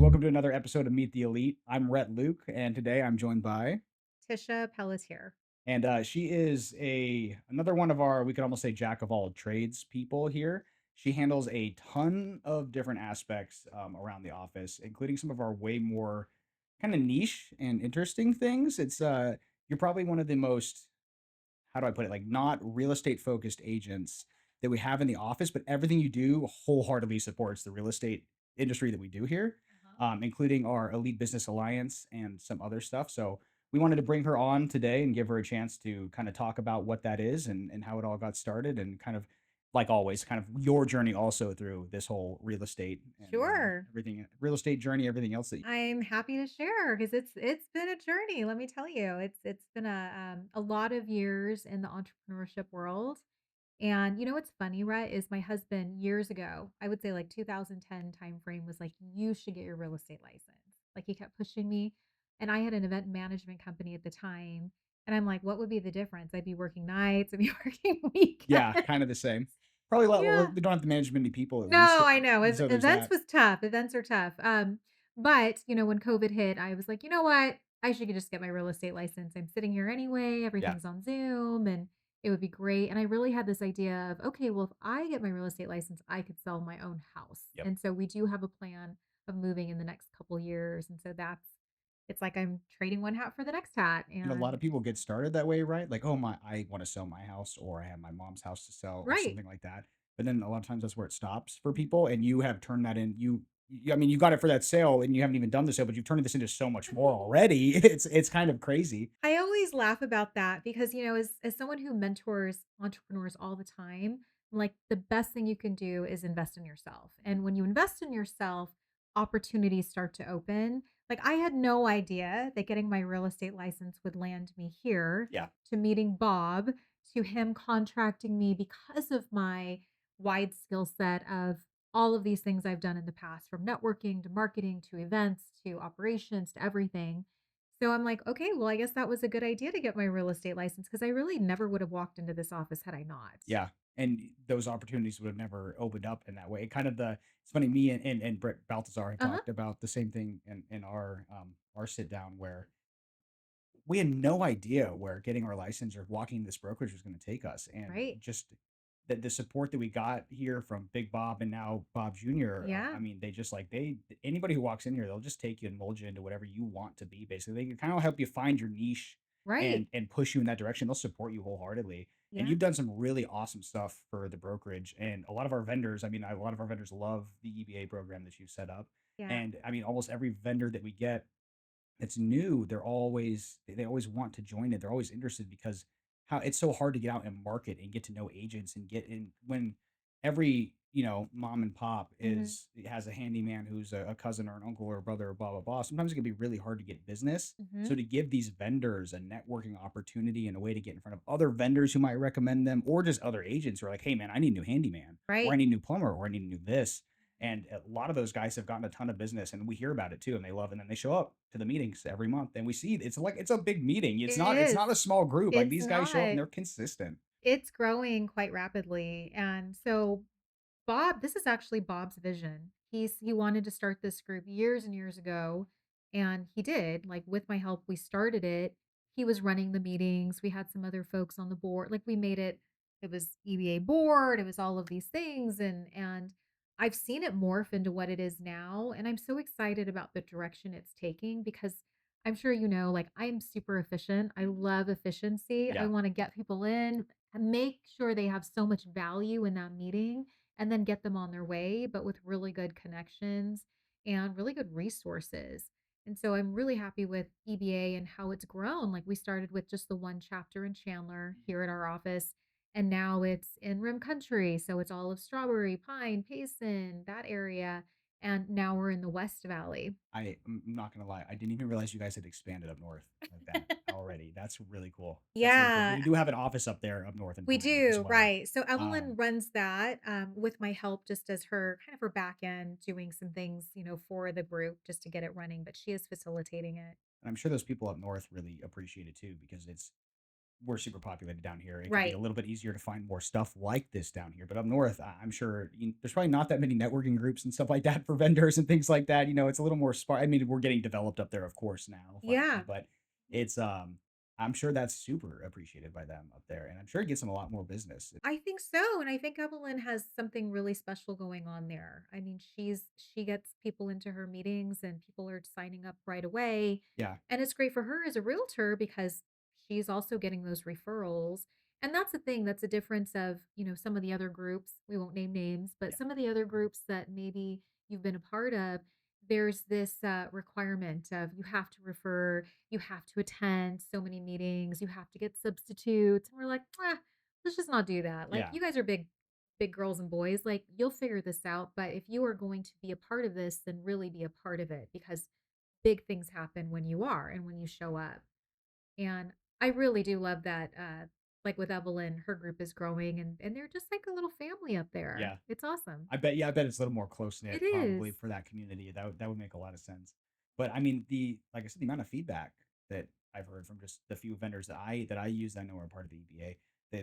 So welcome to another episode of Meet the Elite. I'm Rhett Luke, and today I'm joined by, Tisha Pelletier. and she is a another one of our, we could almost say, jack of all trades people here. She handles a ton of different aspects around the office, including some of our way more kind of niche and interesting things. You're probably one of the most, how do I put it, like, not real estate focused agents that we have in the office, but everything you do wholeheartedly supports the real estate industry that we do here, Uh-huh. including our Elite Business Alliance and some other stuff. So we wanted to bring her on today and give her a chance to kind of talk about what that is and how it all got started and kind of, like always, kind of your journey also through this whole real estate and Sure. everything, real estate journey, everything else that. I'm happy to share because it's been a journey, let me tell you. It's been a lot of years in the entrepreneurship world. And you know what's funny, Rhett, is my husband years ago, I would say like 2010 timeframe, was like, you should get your real estate license. Like he kept pushing me. And I had an event management company at the time. And I'm like, what would be the difference? I'd be working nights, I'd be working Yeah, weekends. kind of the same. Probably a lot. Well, Yeah. we don't have to manage many people at least, No, I know. so there's Events that. was tough. Events are tough. But when COVID hit, I was like, you know what? I should just get my real estate license. I'm sitting here anyway. Yeah. Everything's on Zoom and it would be great. And I really had this idea of, okay, well, if I get my real estate license, I could sell my own house. Yep. And so we do have a plan of moving in the next couple years. And so it's like I'm trading one hat for the next hat. And a lot of And people get started that way, right? Like, oh my, I want to sell my house, or I have my mom's house to sell, or right. something like that. But then a lot of times that's where it stops for people, and you have turned that in. I mean, you got it for that sale, and you haven't even done the sale, but you've turned this into so much more already. It's kind of crazy. I always laugh about that because, as someone who mentors entrepreneurs all the time, like the best thing you can do is invest in yourself. And when you invest in yourself, opportunities start to open. Like I had no idea that getting my real estate license would land me here, Yeah. to meeting Bob, to him contracting me because of my wide skill set of all of these things I've done in the past, from networking to marketing to events to operations to everything. So I'm like, okay, well, I guess that was a good idea to get my real estate license because I really never would have walked into this office had I not. Yeah. And those opportunities would have never opened up in that way. Kind of it's funny, me and Brett Baltazar had Uh-huh. talked about the same thing in our sit down, where we had no idea where getting our license or walking this brokerage was going to take us. And Right. just the support that we got here from Big Bob and now Bob Jr. I Yeah. mean, they just like, anybody who walks in here, they'll just take you and mold you into whatever you want to be. Basically, they can kind of help you find your niche Right. and push you in that direction. They'll support you wholeheartedly. And Yeah. you've done some really awesome stuff for the brokerage. And a lot of our vendors, I mean, a lot of our vendors love the EBA program that you've set up. Yeah. And I mean, almost every vendor that we get it's new, they always want to join it. They're always interested because how it's so hard to get out and market and get to know agents and get in when every mom and pop Hmm. is has a handyman who's a cousin or an uncle or a brother or blah blah blah. Sometimes it can be really hard to get business. Hmm. So to give these vendors a networking opportunity and a way to get in front of other vendors who might recommend them, or just other agents who are like, hey man, I need a new handyman, or I Right. need a new plumber, or I need a new this, and a lot of those guys have gotten a ton of business, and we hear about it too, and they love it. And then they show up to the meetings every month, and we see it's like it's a big meeting. It It's is. not a small group. Like It's these guys show up and not. they're consistent. It's growing quite rapidly. And so Bob, this is actually Bob's vision. He wanted to start this group years and years ago, and he did. Like with my help, we started it. He was running the meetings. We had some other folks on the board. Like we made it. It was EBA board. It was all of these things, and I've seen it morph into what it is now, and I'm so excited about the direction it's taking because I'm sure like I'm super efficient. I love efficiency. I Yeah, want to get people in and make sure they have so much value in that meeting and then get them on their way, but with really good connections and really good resources. And so I'm really happy with EBA and how it's grown. Like we started with just the one chapter in Chandler here at our office, and now it's in Rim Country. So it's all of Strawberry, Pine, Payson, that area. And now we're in the West Valley. I'm not gonna lie, I didn't even realize you guys had expanded up north like that already. That's really cool. That's really cool. Yeah, You do have an office up there up north in we Pine as do, well. right. So Evelyn Um, runs that with my help, just as her kind of her back end, doing some things, for the group just to get it running, but she is facilitating it. and I'm sure those people up north really appreciate it too, because we're super populated down here. It could be a Right. little bit easier to find more stuff like this down here. But up north, I'm sure there's probably not that many networking groups and stuff like that for vendors and things like that. It's a little more sparse. I mean, we're getting developed up there, of course, now finally, Yeah. but it's I'm sure that's super appreciated by them up there, and I'm sure it gets them a lot more business. I think so, and I think Evelyn has something really special going on there. I mean, she gets people into her meetings and people are signing up right away. Yeah, And it's great for her as a realtor because she's also getting those referrals. And that's the thing, that's a difference of, some of the other groups. We won't name names, but yeah, some of the other groups that maybe you've been a part of, there's this requirement of you have to refer, you have to attend so many meetings, you have to get substitutes. And we're like, let's just not do that. Like, yeah, you guys are big girls and boys. Like, you'll figure this out. But if you are going to be a part of this, then really be a part of it because big things happen when you are and when you show up. And I really do love that. Like with Evelyn, her group is growing and they're just like a little family up there. yeah. It's awesome. I bet it's a little more close knit It is. probably for that community. That would make a lot of sense. But I mean, the like I said, the amount of feedback that I've heard from just the few vendors that I use, I know are part of the EBA,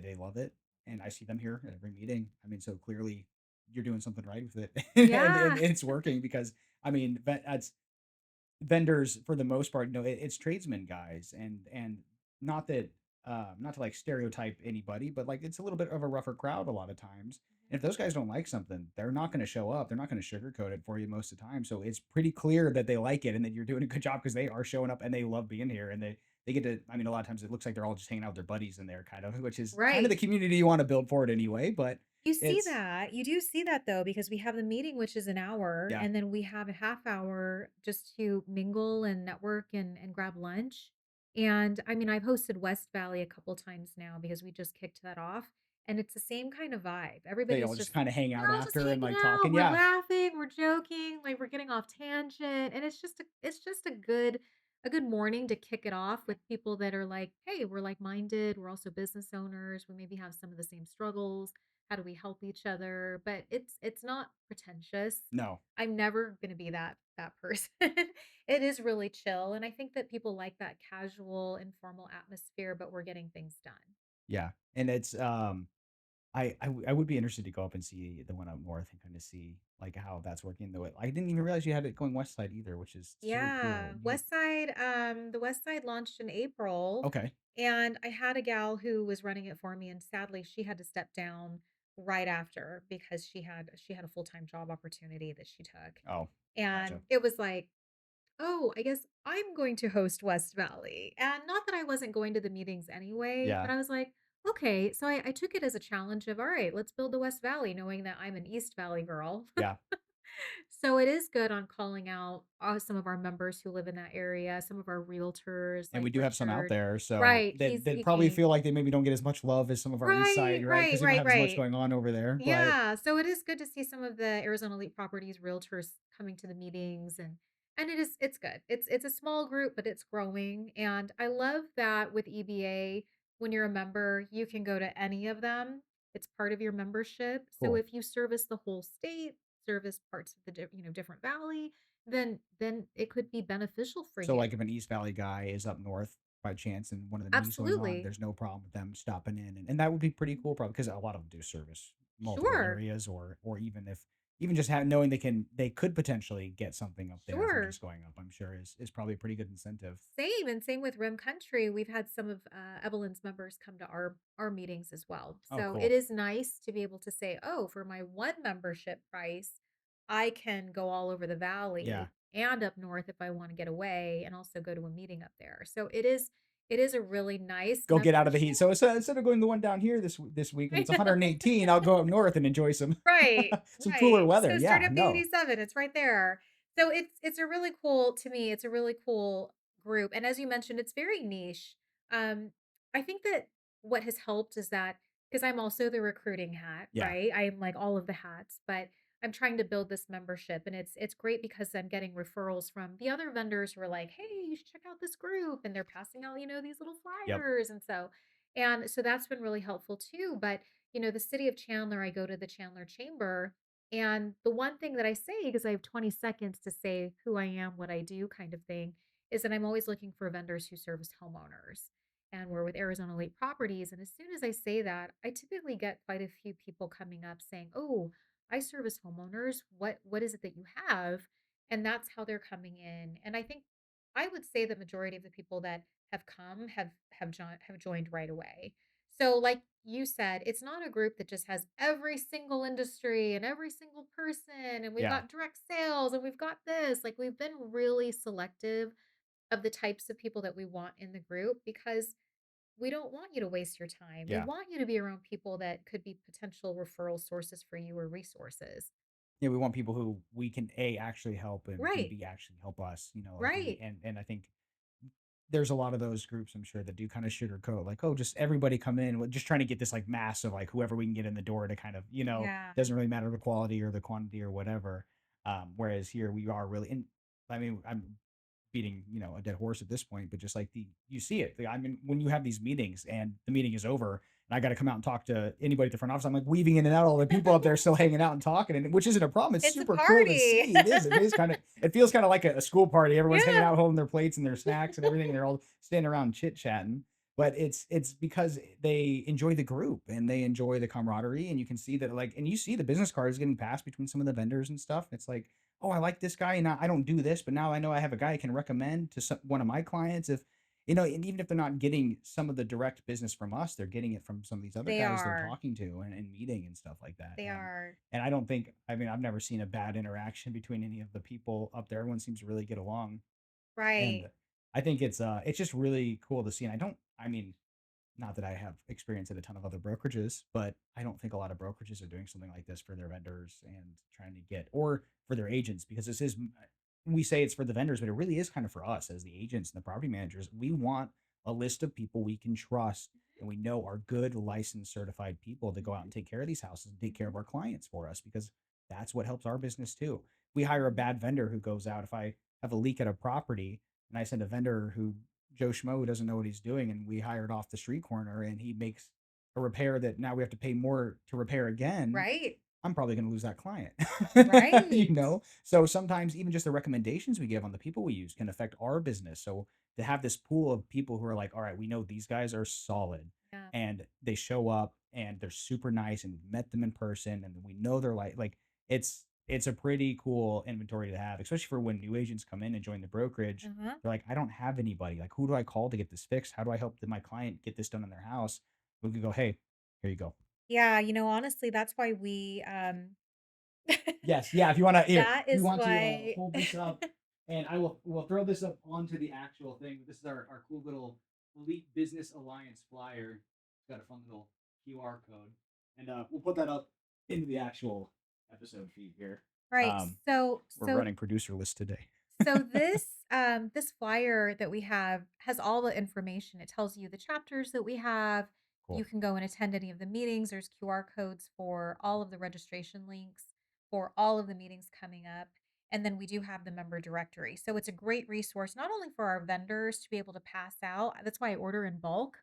they love it, and I see them here at every meeting. I mean, so clearly you're doing something right with it, and Yeah. it's working because I mean, that's vendors for the most part, it's tradesmen guys, and not that not to like stereotype anybody, but like it's a little bit of a rougher crowd a lot of times. And if those guys don't like something, they're not going to show up. They're not going to sugarcoat it for you most of the time. So it's pretty clear that they like it and that you're doing a good job because they are showing up and they love being here and they get to. I mean, a lot of times it looks like they're all just hanging out with their buddies in there, kind of, which is kind of the Right. community you want to build for it anyway. But You see it's that. You do see that though, because we have the meeting, which is an hour, yeah, and then we have a half hour just to mingle and network and grab lunch. And I mean, I've hosted West Valley a couple times now because we just kicked that off. And it's the same kind of vibe. they Everybody's all just just kind of hang out we're all just after and hanging like out, talking. we're Yeah, laughing, we're joking, like we're getting off tangent. And it's just a good morning to kick it off with people that are like, hey, we're like minded, we're also business owners, we maybe have some of the same struggles. How do we help each other? But it's not pretentious. no, I'm never going to be that person. It is really chill, and I think that people like that casual, informal atmosphere, but we're getting things done. yeah, and it's I would be interested to go up and see the one up north and kind of see like how that's working. Though I didn't even realize you had it going west side either, which is so cool. Yeah, West Side, the West Side launched in April, Okay. and I had a gal who was running it for me, and sadly, she had to step down right after because she had a full-time job opportunity that she took. Oh, And gotcha. it was like, oh, I guess I'm going to host West Valley. And not that I wasn't going to the meetings anyway, Yeah, but I was like, okay. So I took it as a challenge of, all right, let's build the West Valley, knowing that I'm an East Valley girl. yeah. So it is good on calling out some of our members who live in that area, some of our realtors And we like do have some out Richard. there, so Right. that He probably came. feel like they maybe don't get as much love as some of our east Right, side, right? right, Because they don't right, have as much right. going on over there. But Yeah, so it is good to see some of the Arizona Elite Properties realtors coming to the meetings and it's good. It's a small group, but it's growing. And I love that with EBA, when you're a member, you can go to any of them. It's part of your membership. So cool. if you service the whole state, service parts of the different valley, then it could be beneficial for So you. like if an East Valley guy is up north by chance and one of the meetings going on, Absolutely. there's no problem with them stopping in, and that would be pretty cool, probably because a lot of them do service multiple Sure. areas, or even if even just knowing they could potentially get something up there from Sure. just going up, I'm sure is probably a pretty good incentive. Same, and same with Rim Country. We've had some of, Evelyn's members come to our meetings as well. Oh, So it cool. is nice to be able to say, "Oh, for my one membership price, I can go all over the Yeah. valley and up north if I wanna get away and also go to a meeting up there." So it is a really nice Go get out of the membership. heat. So instead of going to the one down here this week when it's 118, I'll go up north and enjoy some Right, some cooler right. Just weather. go straight Yeah, up the no. 87, it's right there. So it's a really cool to me, it's a really cool group, and as you mentioned, it's very niche. Um, I think that what has helped is that because 'cause I'm also the recruiting hat, Yeah. right? I'm like all of the hats, but I'm trying to build this membership, and it's great because I'm getting referrals from the other vendors who are like, "Hey, you should check out this group," and they're passing out, these little Yep. flyers, and so that's been really helpful too, but the city of Chandler, I go to the Chandler Chamber. And the one thing that I say, because I have 20 seconds to say who I am, what I do, kind of thing, is that I'm always looking for vendors who service homeowners. and we're with Arizona Lake Properties. And as soon as I say that, I typically get quite a few people coming up saying, "Oh, I service homeowners. What is it that you have?" And that's how they're coming in. And I think I would say the majority of the people that have come have joined right away. So, like you said, it's not a group that just has every single industry and every single person, and we've Yeah. got direct sales and we've got this. Like, we've been really selective of the types of people that we want in the group because we don't want you to waste your time. We Yeah. want you to be around people that could be potential referral sources for you or resources. Yeah, we want people who we can A, actually help, and can Right. B, actually help us, like we Right. and I think there's a lot of those groups, I'm sure, that do kind of sugarcoat, like, oh, just everybody come in, we're just trying to get this like mass of like whoever we can get in the door to kind of, Yeah. doesn't really matter the quality or the quantity or whatever. Whereas here we are really, and I mean, I'm beating, a dead horse at this point, but just like you see it. I mean, when you have these meetings and the meeting is over and I got to come out and talk to anybody at the front office, I'm like weaving in and out all the people up there still hanging out and talking, and which isn't a problem. It's It's a super cool to party. see. It is kind of, it feels kind of like a school party. Everyone's hanging Yeah. out, holding their plates and their snacks and everything. And they're all standing around chit chatting. But it's because they enjoy the group and they enjoy the camaraderie, and you can see that, like, and you see the business cards getting passed between some of the vendors and stuff. It's like, oh, I like this guy, and I don't do this, but now I know I have a guy I can recommend to one of my clients. If and even if they're not getting some of the direct business from us, they're getting it from some of these other They guys they're are. talking to and meeting and stuff like that. They And are. and I don't think, I mean, I've never seen a bad interaction between any of the people up there. Everyone seems to really get along, and Right. I think it's just really cool to see. And I mean, not that I have experience at a ton of other brokerages, but I don't think a lot of brokerages are doing something like this for their vendors and trying to get, or for their agents, because this is, we say it's for the vendors, but it really is kind of for us as the agents and the property managers. We want a list of people we can trust and we know are good, licensed, certified people to go out and take care of these houses and take care of our clients for us, because that's what helps our business too. We hire a bad vendor who goes out, if I have a leak at a property and I send a vendor who, Joe Schmo, who doesn't know what he's doing, and we hired off the street corner, and he makes a repair that now we have to pay more to repair again, Right. I'm probably going to lose that client. Right. So sometimes even just the recommendations we give on the people we use can affect our business. So to have this pool of people who are like, all right, we know these guys are solid Yeah. and they show up and they're super nice and we met them in person and we know they're like it's a pretty cool inventory to have, especially for when new agents come in and join the brokerage. Uh-huh. They're like, I don't have anybody. Like, who do I call to get this fixed? How do I help my client get this done in their house? We could go, hey, here you go. Yeah, honestly, that's why Yes, yeah. If you want to, here, that if you is want to why hold this up, and we'll throw this up onto the actual thing. This is our cool little Elite Business Alliance flyer. It's got a fun little QR code, and we'll put that up into the actual episode feed here. right. Um, So we're so running producer list today. So this flyer that we have has all the information. It tells you the chapters that we have. You Cool. can go and attend any of the meetings. There's QR codes for all of the registration links for all of the meetings coming up. And then we do have the member directory. So it's a great resource, not only for our vendors to be able to pass out. That's why I order in bulk.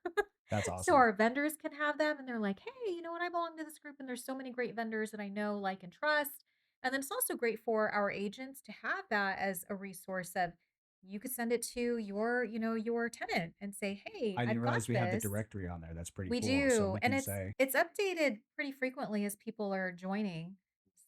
That's So awesome. our vendors can have them and they're like, hey, you know what? I belong to this group and there's so many great vendors that I know, like, and trust. And then it's also great for our agents to have that as a resource of you could send it to your tenant and say, "Hey, I didn't I've got realize we had the this." directory on there. That's pretty We cool. So do, we and can it's say, it's updated pretty frequently as people are joining.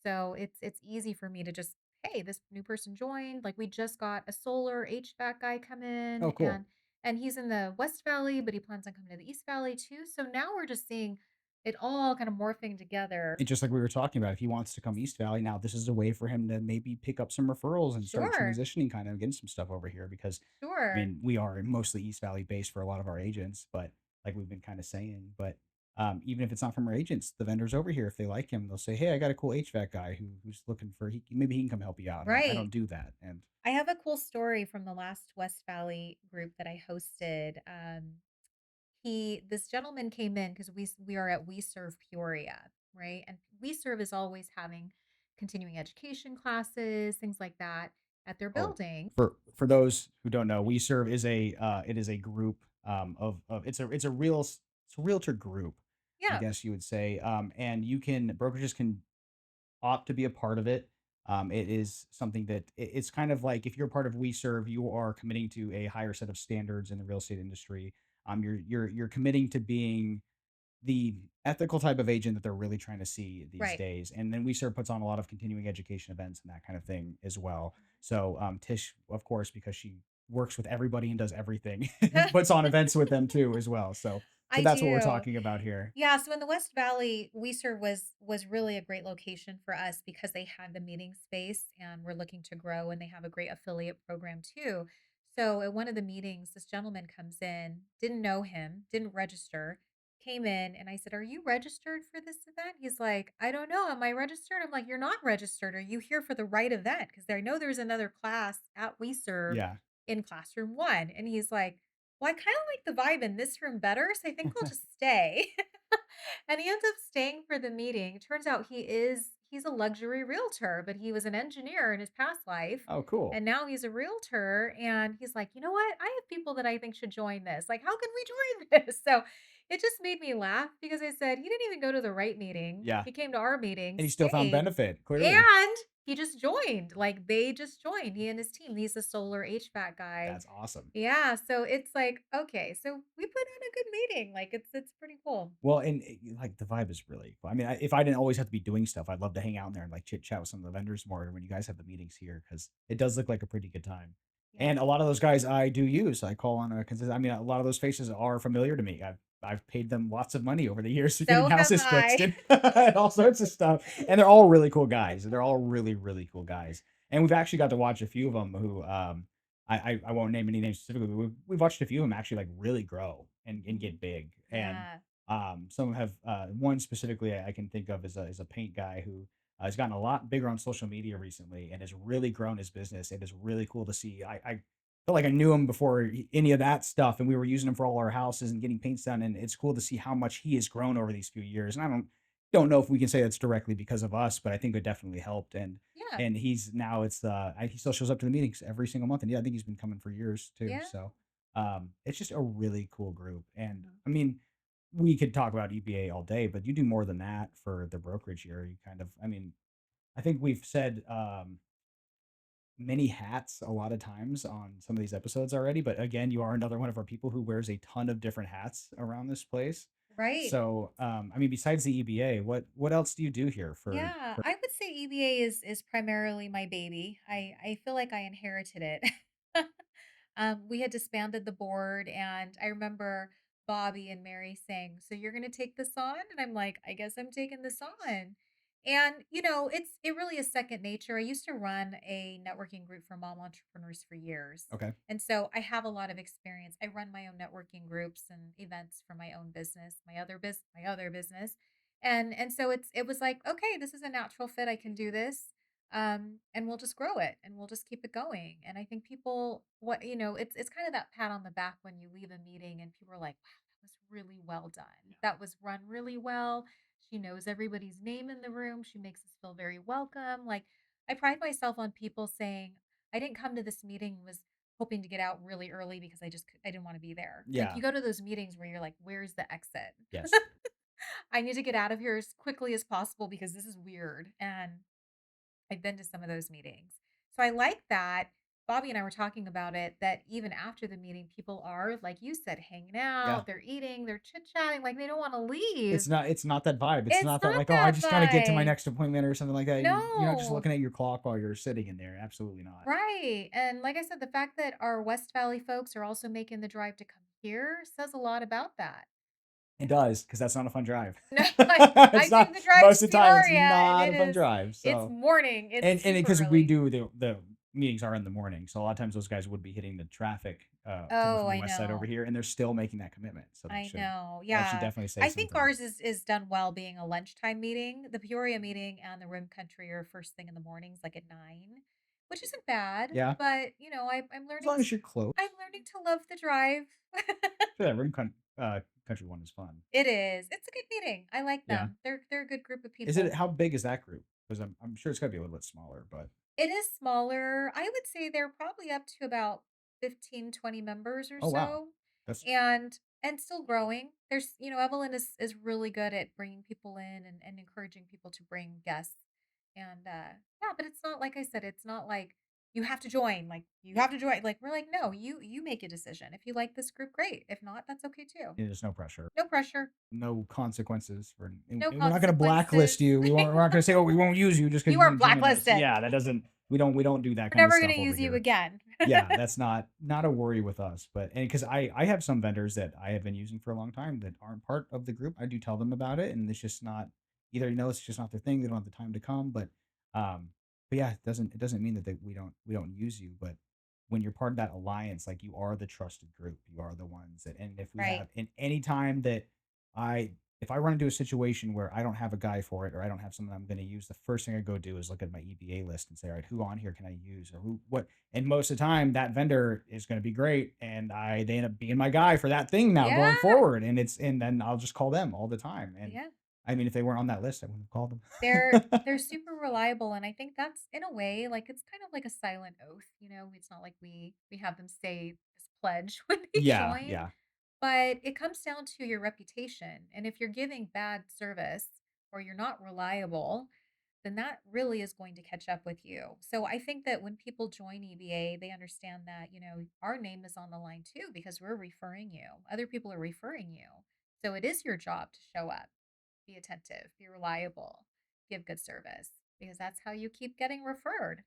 So it's easy for me to just, "Hey, this new person joined." Like, we just got a solar HVAC guy come in, oh, cool. and he's in the West Valley, but he plans on coming to the East Valley too. So now we're just seeing it all kind of morphing together. And just like we were talking about, if he wants to come East Valley, now this is a way for him to maybe pick up some referrals and start Sure. transitioning, kind of getting some stuff over here. Because, I Sure. mean, we are mostly East Valley based for a lot of our agents, but like we've been kind of saying, but even if it's not from our agents, the vendors over here, if they like him, they'll say, "Hey, I got a cool HVAC guy who's looking for maybe he can come help you out." And I Right. don't do that, and I have a cool story from the last West Valley group that I hosted. He this gentleman came in because we are at We Serve Peoria, right? And We Serve is always having continuing education classes, things like that at their oh, building. for those who don't know, We Serve is it is a group of it's a realtor group, I Yeah. guess you would say, and brokerages can opt to be a part of it. It is something that it's kind of like if you're part of We Serve, you are committing to a higher set of standards in the real estate industry. You're committing to being the ethical type of agent that they're really trying to see these Right. days. And then we Sir puts on a lot of continuing education events and that kind of thing as well. So Tish, of course, because she works with everybody and does everything, puts on events with them too as well. So I that's what we're do. talking about here. Yeah, so in the West Valley, Weiser was really a great location for us because they had the meeting space and we're looking to grow and they have a great affiliate program too. So at one of the meetings, this gentleman comes in, didn't know him, didn't register, came in and I said, "Are you registered for this event?" He's like, "I don't know. Am I registered?" I'm like, "You're not registered. Are you here for the right event?" Because I know there's another class at We Serve Yeah. in classroom one. And he's like, "Well, I kind of like the vibe in this room better, so I think I'll just stay." And he ends up staying for the meeting. Turns out he's a luxury realtor, but he was an engineer in his past life. Oh, cool. And now he's a realtor. And he's like, "You know what? I have people that I think should join this. Like, how can we join this?" So it just made me laugh because I said, he didn't even go to the right meeting. Yeah. He came to our meeting, And he still found stayed, benefit, clearly. and he just joined. Like, they just joined, he and his team. He's a solar HVAC guy. That's awesome. Yeah, so it's like, okay, so we put in a good meeting, like, it's pretty cool. Well, and like the vibe is really cool. I mean, if I didn't always have to be doing stuff, I'd love to hang out in there and like chit chat with some of the vendors more when you guys have the meetings here because it does look like a pretty good time. Yeah. And a lot of those guys I do use. I call on a consistent. I mean, a lot of those faces are familiar to me. I've paid them lots of money over the years for getting So have houses fixed I. and all sorts of stuff. And they're all really cool guys. They're all really really cool guys. And we've actually got to watch a few of them who I won't name any names specifically. But we've watched a few of them actually like really grow and Mhm. get big. And Yeah. some have one specifically I can think of is a paint guy who has gotten a lot bigger on social media recently and has really grown his business. It is really cool to see. I felt like I knew him before any of that stuff, and we were using him for all our houses and getting paints done. And it's cool to see how much he has grown over these few years. And I don't know if we can say that's directly because of us, but I think it definitely helped. Yeah. And he's now he still shows up to the meetings every single month, and yeah, I think he's been coming for years too. Yeah. So it's just a really cool group. And Mhm. I mean, we could talk about EBA all day, but you do more than that for the brokerage here. You kind of, I mean, I think we've said many hats a lot of times on some of these episodes already, but again, you are another one of our people who wears a ton of different hats around this place. Right. So, I mean, besides the EBA, what else do you do here Yeah, for I would say EVA is primarily my baby. I feel like I inherited it. We had disbanded the board, and I remember Bobby and Mary saying, "So you're going to take this on?" And I'm like, "I guess I'm taking this on." And it really is second nature. I used to run a networking group for mom entrepreneurs for years. Okay. And so I have a lot of experience. I run my own networking groups and events for my own business, my other business. And so it was like, okay, this is a natural fit. I can do this. And we'll just grow it and we'll just keep it going. And I think people it's kind of that pat on the back when you leave a meeting and people are like, "Wow, that was really well done. Yeah. That was run really well. She knows everybody's name in the room. She makes us feel very welcome." Like, I pride myself on people saying, "I didn't come to this meeting was hoping to get out really early because I didn't want to be there." Like, Yeah. you go to those meetings where you're like, "Where's the exit?" Yes. I need to get out of here as quickly as possible because this is weird. And I've been to some of those meetings. So I like that. Bobby and I were talking about it that even after the meeting, people are, like you said, hanging Yeah. out, they're eating, they're chit chatting, like they don't want to leave. It's not that vibe. It's It's not that not like, oh, I that just gotta get to my vibe. next appointment or something like that. You're not just No. looking at your clock while you're sitting in there. Absolutely not. Right. And like I said, the fact that our West Valley folks are also making the drive to come here says a lot about that. It does, because that's not a fun drive. No, I It's took not the drive to most of the time, it's Peoria and not a fun drive, it's so morning. It's and super because we early. do the meetings are in the morning, so a lot of times those guys would be hitting the traffic, coming Oh, from the I west side over know. here, and they're still making that commitment, so I know. that should Yeah. definitely say I think something. ours is done well being a lunchtime meeting. The Peoria meeting and the Rim Country are first thing in the mornings, like at 9, which isn't bad. Yeah, But I'm as long as you're I'm close. learning to love the drive. Sure, that country one is fun. It is. It's a good meeting. I like Yeah. them. They're a good group of Is it people. how big is that group? Because I'm sure it's gotta be a little bit smaller, but It is smaller. I would say they're probably up to about 15, 20 members or oh, wow. so, That's and still growing. Evelyn is really good at bringing people in and encouraging people to bring guests. And yeah, but it's not like I said, it's not like "You have to join, like, you have to join." Like, we're like, "No, you make a decision. If you like this group, great. If not, that's okay too. There's no pressure, No pressure, no consequences for, no and we're not going to blacklist consequences." you. We're not going to say, oh, we won't use you just because You you are didn't join us. blacklisted. Yeah, that doesn't. We don't do that We're kind of never gonna stuff over use you here. again. Yeah, that's not a worry with us. But and because I have some vendors that I have been using for a long time that aren't part of the group. I do tell them about it, and it's just not either. It's just not their thing. They don't have the time to come. Um, but yeah, it doesn't mean that we don't use you. But when you're part of that alliance, like you are the trusted group, you are the ones that. And if we Right, have in any time that I if I run into a situation where I don't have a guy for it or I don't have someone I'm going to use, the first thing I go do is look at my EBA list and say, all right, who on here can I use or who what and most of the time, that vendor is going to be great, and they end up being my guy for that thing now going yeah, forward. And then I'll just call them all the time. And yeah. I mean, if they weren't on that list, I wouldn't have called them. They're super reliable, and I think that's in a way, like, it's kind of like a silent oath, you know? It's not like we have them say this pledge when they Yeah, join, yeah. but it comes down to your reputation, and if you're giving bad service or you're not reliable, then that really is going to catch up with you. So I think that when people join EBA, they understand that, our name is on the line too because we're referring you. Other people are referring you. So it is your job to show up, be attentive, be reliable, give good service because that's how you keep getting referred.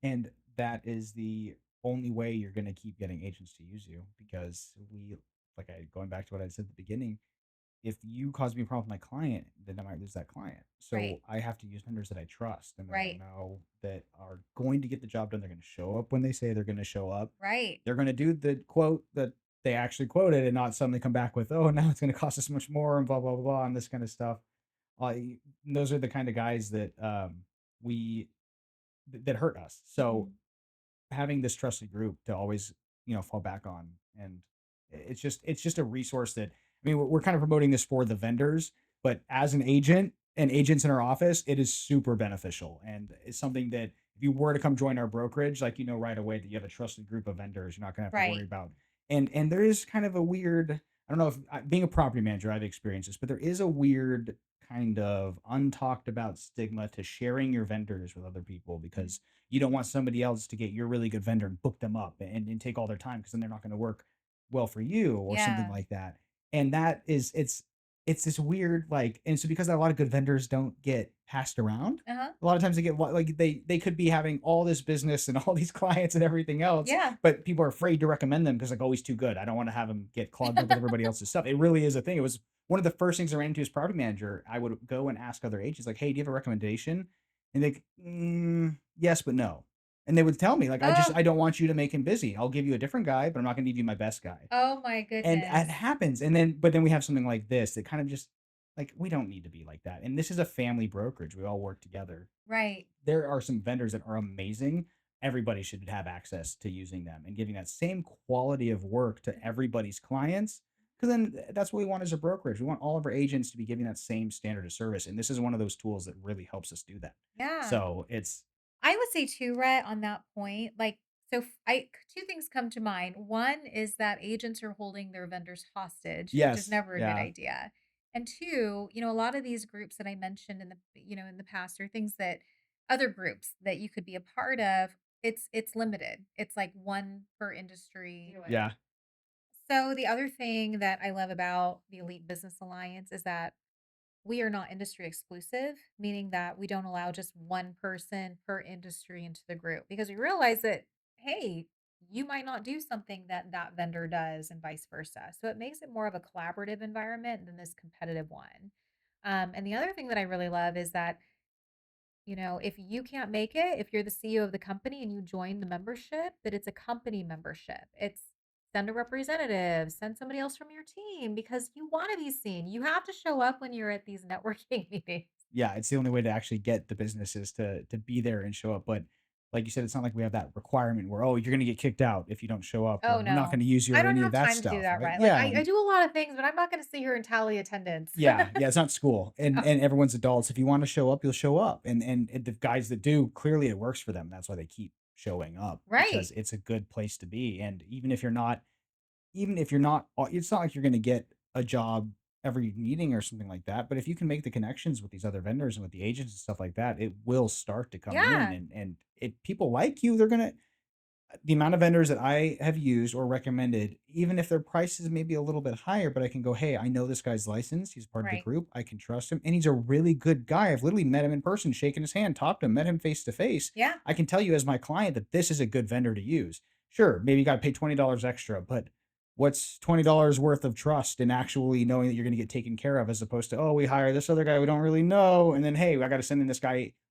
And that is the only way you're going to keep getting agents to use you because going back to what I said at the beginning, if you cause me a problem with my client, then I might lose that client. Right. So I have to use vendors that I trust and that I Right. know that are going to get the job done. They're going to show up when they say they're going to show up. Right. They're going to do the quote that they actually quoted and not suddenly come back with, oh, now it's going to cost us much more and blah, blah, blah, blah, and this kind of stuff. Uh, those are the kind of guys that we that hurt us. So Mhm. having this trusted group to always fall back on, and it's just a resource that I mean we're kind of promoting this for the vendors, but as an agent and agents in our office, it is super beneficial, and it's something that if you were to come join our brokerage, like right away that you have a trusted group of vendors, you're not going to have to worry Right. about. And there is kind of a weird, I don't know if being a property manager I've experienced this, but there is a weird kind of untalked about stigma to sharing your vendors with other people Mhm. because you don't want somebody else to get your really good vendor and book them up and take all their time because then they're not going to work well for you or something Yeah. like that. And that is it's this weird and so because a lot of good vendors don't get passed around, Uh-huh. a lot of times they get like they could be having all this business and all these clients and everything else, Yeah. but people are afraid to recommend them because like, oh, he's too good. I don't want to have him get clogged up with everybody else's stuff. It really is a thing. It was one of the first things I ran into as property manager. I would go and ask other agents like, hey, do you have a recommendation? And they, yes, but no. And they would tell me like, Oh, I don't want you to make him busy. I'll give you a different guy, but I'm not going to give you my best guy. oh my And it goodness. happens. But then we have something like this that kind of just like we don't need to be like that. And this is a family brokerage. We all work together. Right. There are some vendors that are amazing. Everybody should have access to using them and giving that same quality of work to Mhm. everybody's clients. Because then that's what we want as a brokerage. We want all of our agents to be giving that same standard of service. And this is one of those tools that really helps us do that. Yeah. So it's I would say too, Rhett, on that point, like, so two things come to mind. One is that agents are holding their vendors hostage, which is yes, never a good yeah, idea. And two, a lot of these groups that I mentioned in the past are things that other groups that you could be a part of. It's limited. It's like one per industry. yeah, So the other thing that I love about the Elite Business Alliance is that we are not industry exclusive, meaning that we don't allow just one person per industry into the group because we realize that, hey, you might not do something that that vendor does and vice versa. So it makes it more of a collaborative environment than this competitive one. And the other thing that I really love is that if you can't make it, if you're the CEO of the company and you join the membership, that it's a company membership. It's send a representative, send somebody else from your team because you want to be seen. You have to show up when you're at these networking meetings. yeah. It's the only way to actually get the businesses to be there and show up. But like you said, it's not like we have that requirement where, oh, you're going to get kicked out if you don't show up, or Oh we're not going no. to use you I or don't any of have that time to do stuff, that, right? right? Like Yeah. I And do a lot of things, but I'm not gonna sit here and tally attendance. yeah, it's not school, and Oh, and everyone's adults. If you want to show up, you'll show up, and the guys that do, clearly it works for them. That's why they keep showing up because right. it's a good place to be. And even if you're not, it's not like you're going to get a job every meeting or something like that. But if you can make the connections with these other vendors and with the agents and stuff like that, it will start to come in, Yeah. and it people like you. They're gonna. The amount of vendors that I have used or recommended, even if their price is maybe a little bit higher, but I can go, hey, I know this guy's licensed. He's part of the Right. group. I can trust him. And he's a really good guy. I've literally met him in person, shaken his hand, talked to him, met him face to face. Yeah, I can tell you as my client that this is a good vendor to use. Sure, maybe you got to pay $20 extra, but what's $20 worth of trust in actually knowing that you're going to get taken care of as opposed to, oh, we hire this other guy we don't really know. And then, hey, I got to send in this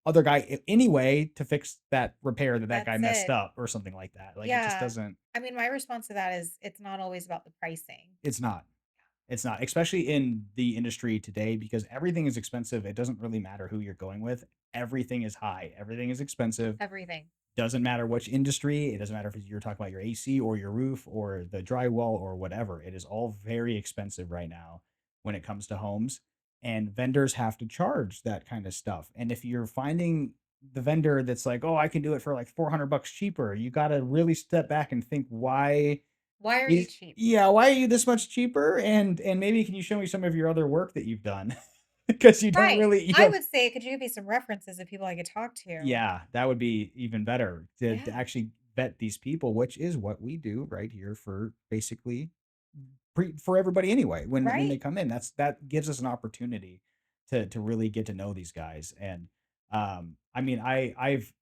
other guy anyway to fix that repair that guy that's messed it. up or something like that. Like it just Yeah. doesn't, I mean, my response to that is it's not always about the pricing. it's not. It's not, especially in the industry today because everything is expensive. It doesn't really matter who you're going with. Everything is high. Everything is expensive. Everything. Doesn't matter which industry. It doesn't matter if you're talking about your AC or your roof or the drywall or whatever. It is all very expensive right now when it comes to homes. And vendors have to charge that kind of stuff. And if you're finding the vendor that's like, oh, I can do it for like $400 cheaper, you got to really step back and think why Why are you is cheap? yeah, why are you this much cheaper? And maybe can you show me some of your other work that you've done? Because you don't Right. really you I don't would say, could you give me some references of people I could talk to? yeah, that would be even better to Yeah. actually vet these people, which is what we do right here for basically for everybody anyway. When they Right. come in, that gives us an opportunity to really get to know these guys. And I mean, I've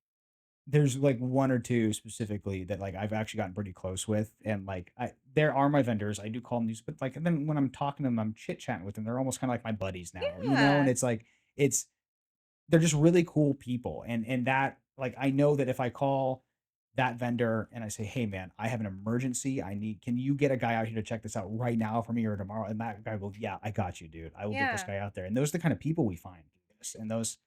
there's like one or two specifically that like I've actually gotten pretty close with, and like there are my vendors. I do call them these, but like and then when I'm talking to them, I'm chit chatting with them. They're almost kind of like my buddies now, you know. And Yeah. it's like it's they're just really cool people, and that like I know that if I call that vendor and I say, hey man, I have an emergency. Can you get a guy out here to check this out right now for me or tomorrow? And that guy will, yeah, I got you, dude. I will get this Yeah. guy out there. And those are the kind of people we find. And those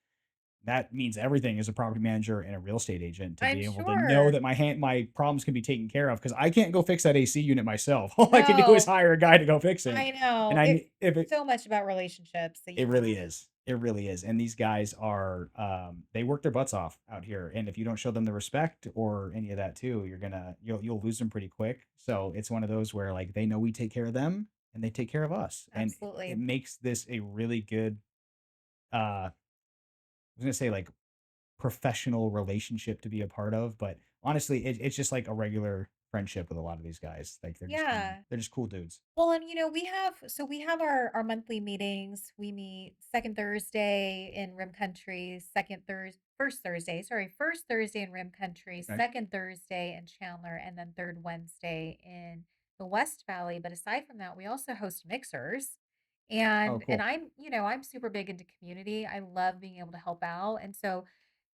that means everything as a property manager and a real estate agent to I'm be able to know sure. that my problems can be taken care of because I can't go fix that AC unit myself. All I can do is No, hire a guy to go fix it. I And know. if it So much about relationships that you it really have. is. It really is. And these guys are they work their butts off out here. And if you don't show them the respect or any of that too, you'll lose them pretty quick. So it's one of those where like they know we take care of them and they take care of us. And it Absolutely. makes this a really good I was gonna say like professional relationship to be a part of, but honestly, it's just like a regular friendship with a lot of these guys. Like Yeah. they're just cool dudes. Well, and we have our monthly meetings. We meet second Thursday in Rim Country, first Thursday in Rim Country, Okay. second Thursday in Chandler, and then third Wednesday in the West Valley. But aside from that, we also host mixers. Oh, And cool. I'm super big into community. I love being able to help out. And so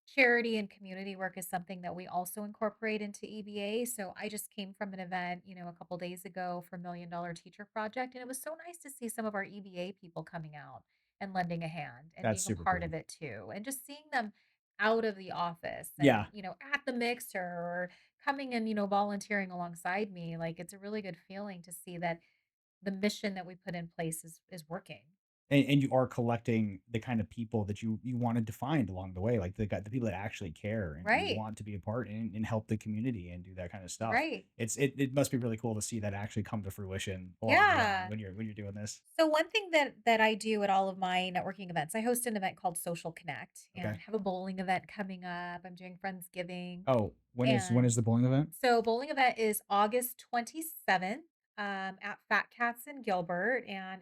charity and community work is something that we also incorporate into EBA. So I just came from an event, a couple days ago for $1 Million Teacher Project, and it was so nice to see some of our EBA people coming out and lending a hand and That's being a super part cool. of it too, and just seeing them out of the office and Yeah. at the mixer or coming and volunteering alongside me. Like it's a really good feeling to see that the mission that we put in place is working. And you are collecting the kind of people that you wanted to find along the way, like the people that actually care and Right. want to be a part and help the community and do that kind of stuff. Right. It must be really cool to see that actually come to fruition along the line Yeah. when you're doing this. So one thing that I do at all of my networking events, I host an event called Social Connect and Okay. have a bowling event coming up. I'm doing Friendsgiving. Oh, when is And the bowling event? so bowling event is August 27th at Fat Cats in Gilbert. And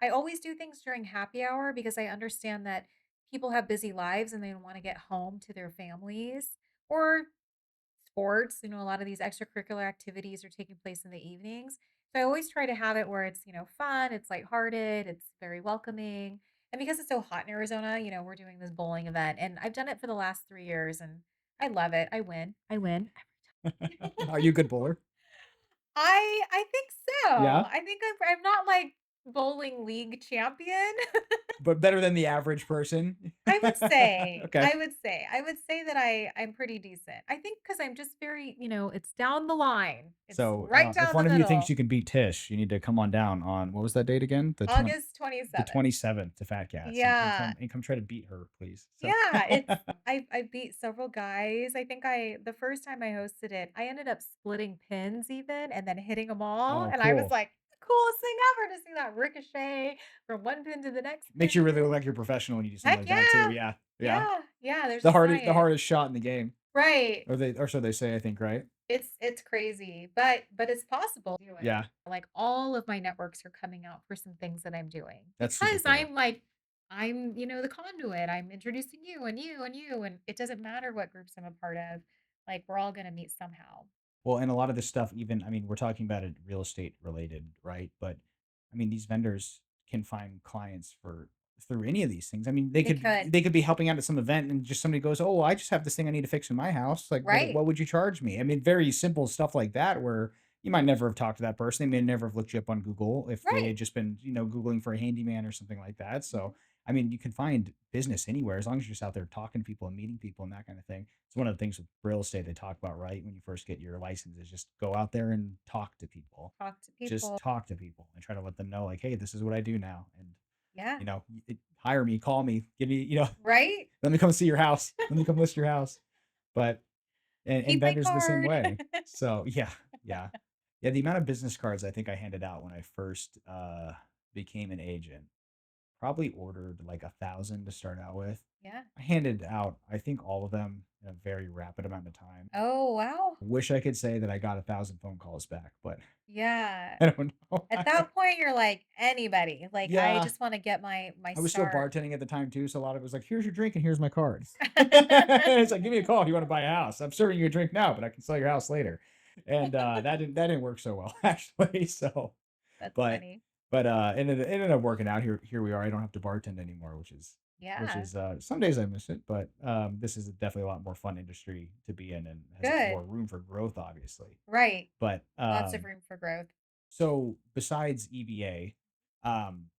I always do things during happy hour because I understand that people have busy lives and they want to get home to their families or sports. A lot of these extracurricular activities are taking place in the evenings. So I always try to have it where it's, fun, it's lighthearted, it's very welcoming. And because it's so hot in Arizona, we're doing this bowling event and I've done it for the last 3 years and I love it. I win. I win. Are you a good bowler? I think so. Yeah, I think I'm not like bowling league champion. but better than the average person. I would say, Okay. I would say, I would say that I'm pretty decent. I think because I'm just very, it's down the line. It's So, right if down the one of you thinks middle. you can beat Tish, you need to come on down on what was that date again? August The 27th. 27th to Fat Cats Yeah. and come try to beat her, please. So Yeah, I beat several guys. I think the first time I hosted it, I ended up splitting pins even and then hitting them all. oh, And I was cool. like, the coolest thing ever to see that ricochet from one pin to the next Makes you really pin. look like you're professional when you do something Heck like that too. yeah. Yeah. Yeah. Yeah. Yeah. There's The a hardest science. shot in the game. Right. Or so they say, I think, right? It's crazy, but it's possible to do it. Yeah, Like, all of my networks are coming out for some things that I'm doing that's super because cool. I'm, the conduit. I'm introducing you and you and you, and it doesn't matter what groups I'm a part of. Like, we're all gonna meet somehow. Well, and a lot of this stuff, even, I mean, we're talking about it real estate related, right? But I mean, these vendors can find clients for through any of these things. I mean, They could. they could be helping out at some event and just somebody goes, "Oh, I just have this thing I need to fix in my house. Like, Right. what would you charge me?" I mean, very simple stuff like that where you might never have talked to that person. They may never have looked you up on Google if they Right. had just been, Googling for a handyman or something like that. Mhm. So, I mean, you can find business anywhere as long as you're just out there talking to people and meeting people and that kind of thing. It's one of the things with real estate they talk about, right? When you first get your license, is just go out there and talk to people. Talk to Just people. talk to people and try to let them know, like, hey, this is what I do now. And, Yeah. hire me, call me, give me, Right? let me come see your house. Let me come list your house. But, and Keep my vendors the same card. way. So, yeah, yeah. Yeah. The amount of business cards I think I handed out when I first became an agent, probably ordered like 1,000 to start out with. Yeah. I handed out, I think, all of them in a very rapid amount of time. Oh, wow. Wish I could say that I got 1,000 phone calls back, but Yeah. I don't know. At that point, you're like, "Anybody." Like, I Yeah, just wanna get my I was still start. bartending at the time too, so a lot of it was like, "Here's your drink and here's my card." It's like, "Give me a call if you wanna buy a house. I'm serving you a drink now, but I can sell your house later." And, that didn't work so well, actually, so That's but funny. it ended up working out. Here we are. I don't have to bartend anymore, Yeah. some days I miss it, but, this is definitely a lot more fun industry to be in and has a lot Good. more room for growth, obviously. Right. But, Lots of room for growth. so besides EBA, um,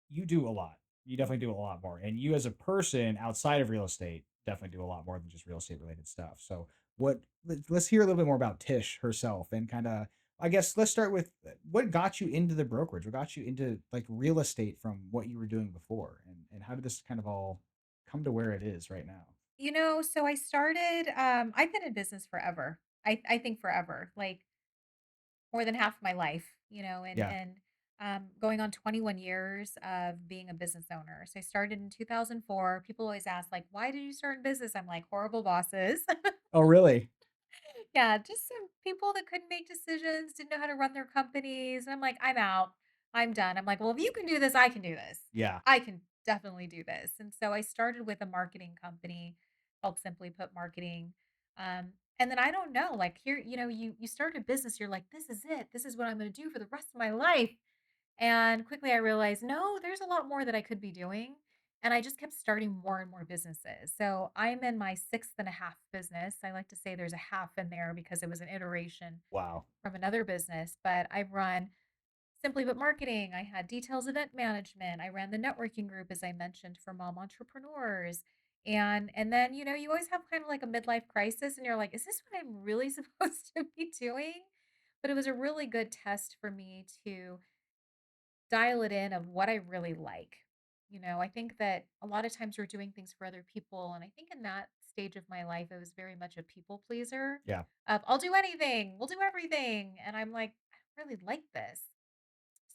you do a lot. You definitely Mhm. do a lot more. And you as a person outside of real estate definitely do a lot more than just real estate related stuff. So let's hear a little bit more about Tish herself and kind of, I guess let's start with what got you into the brokerage? What got you into like real estate from what you were doing before? And how did this kind of all come to where it is right now? So I started, I've been in business forever. I think forever, like more than half my life, Yeah. going on 21 years of being a business owner. So I started in 2004. People always ask, like, why did you start in business? I'm like, horrible bosses. Oh, really? Yeah, just some people that couldn't make decisions, didn't know how to run their companies. I'm like, I'm out. I'm done. I'm like, well, if you can do this, I can do this. Yeah. I can definitely do this. And so I started with a marketing company called Simply Put Marketing. And then I don't know, like here, you start a business, you're like, this is it. This is what I'm going to do for the rest of my life. And quickly I realized, no, there's a lot more that I could be doing. And I just kept starting more and more businesses. So I'm in my sixth and a half business. I like to say there's a half in there because it was an iteration Wow. from another business. But I've run Simply But Marketing. I had Details Event Management. I ran the networking group, as I mentioned, for mom entrepreneurs. And then, you always have kind of like a midlife crisis and you're like, is this what I'm really supposed to be doing? But it was a really good test for me to dial it in of what I really like. I think that a lot of times we're doing things for other people. And I think in that stage of my life, I was very much a people pleaser Yeah. of I'll do anything, we'll do everything. And I'm like, I really like this.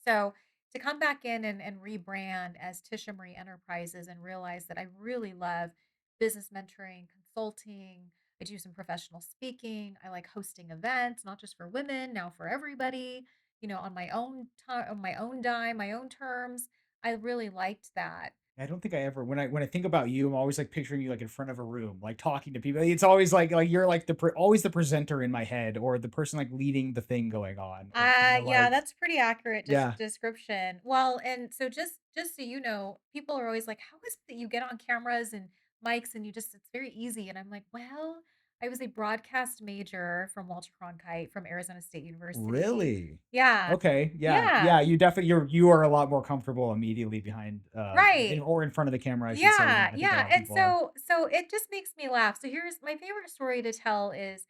So to come back in and rebrand as Tisha Marie Enterprises and realize that I really love business mentoring, consulting. I do some professional speaking. I like hosting events, not just for women, now for everybody, on my own time, on my own dime, my own terms. I really liked that. I don't think I ever when I think about you, I'm always like picturing you like in front of a room, like talking to people. It's always like you're like always the presenter in my head or the person like leading the thing going on or kind of Yeah, like that's pretty accurate yeah, description. Well, and so just so you know, people are always like, "How is it that you get on cameras and mics and it's very easy?" And I'm like, "Well, I was a broadcast major from Walter Cronkite from Arizona State University." really? Yeah. Okay, yeah, Yeah. yeah. You definitely you are a lot more comfortable immediately behind Right. or in front of the camera, I should say, than Yeah, I think a yeah, lot of and people are. so it just makes me laugh. So here's my favorite story to tell is,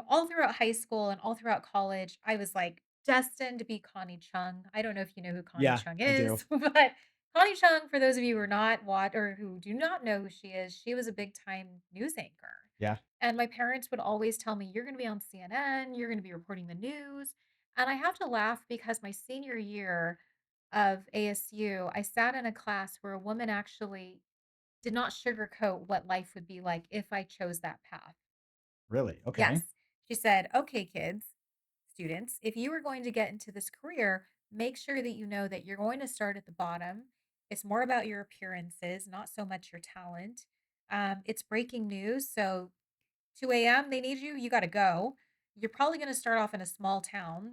all throughout high school and all throughout college, I was like destined to be Connie Chung. I don't know if you know who Connie Yeah, Chung I do. is, but Connie Chung, for those of you who are not what or who do not know who she was a big time news anchor. Yeah, And my parents would always tell me, you're going to be on CNN, you're going to be reporting the news. And I have to laugh because my senior year of ASU, I sat in a class where a woman actually did not sugarcoat what life would be like if I chose that path. really. Yes. Okay. She said, "Okay, kids, students, if you are going to get into this career, make sure that you know that you're going to start at the bottom. It's more about your appearances, not so much your talent. It's breaking news. So 2 a.m., they need you, you gotta go. You're probably gonna start off in a small town,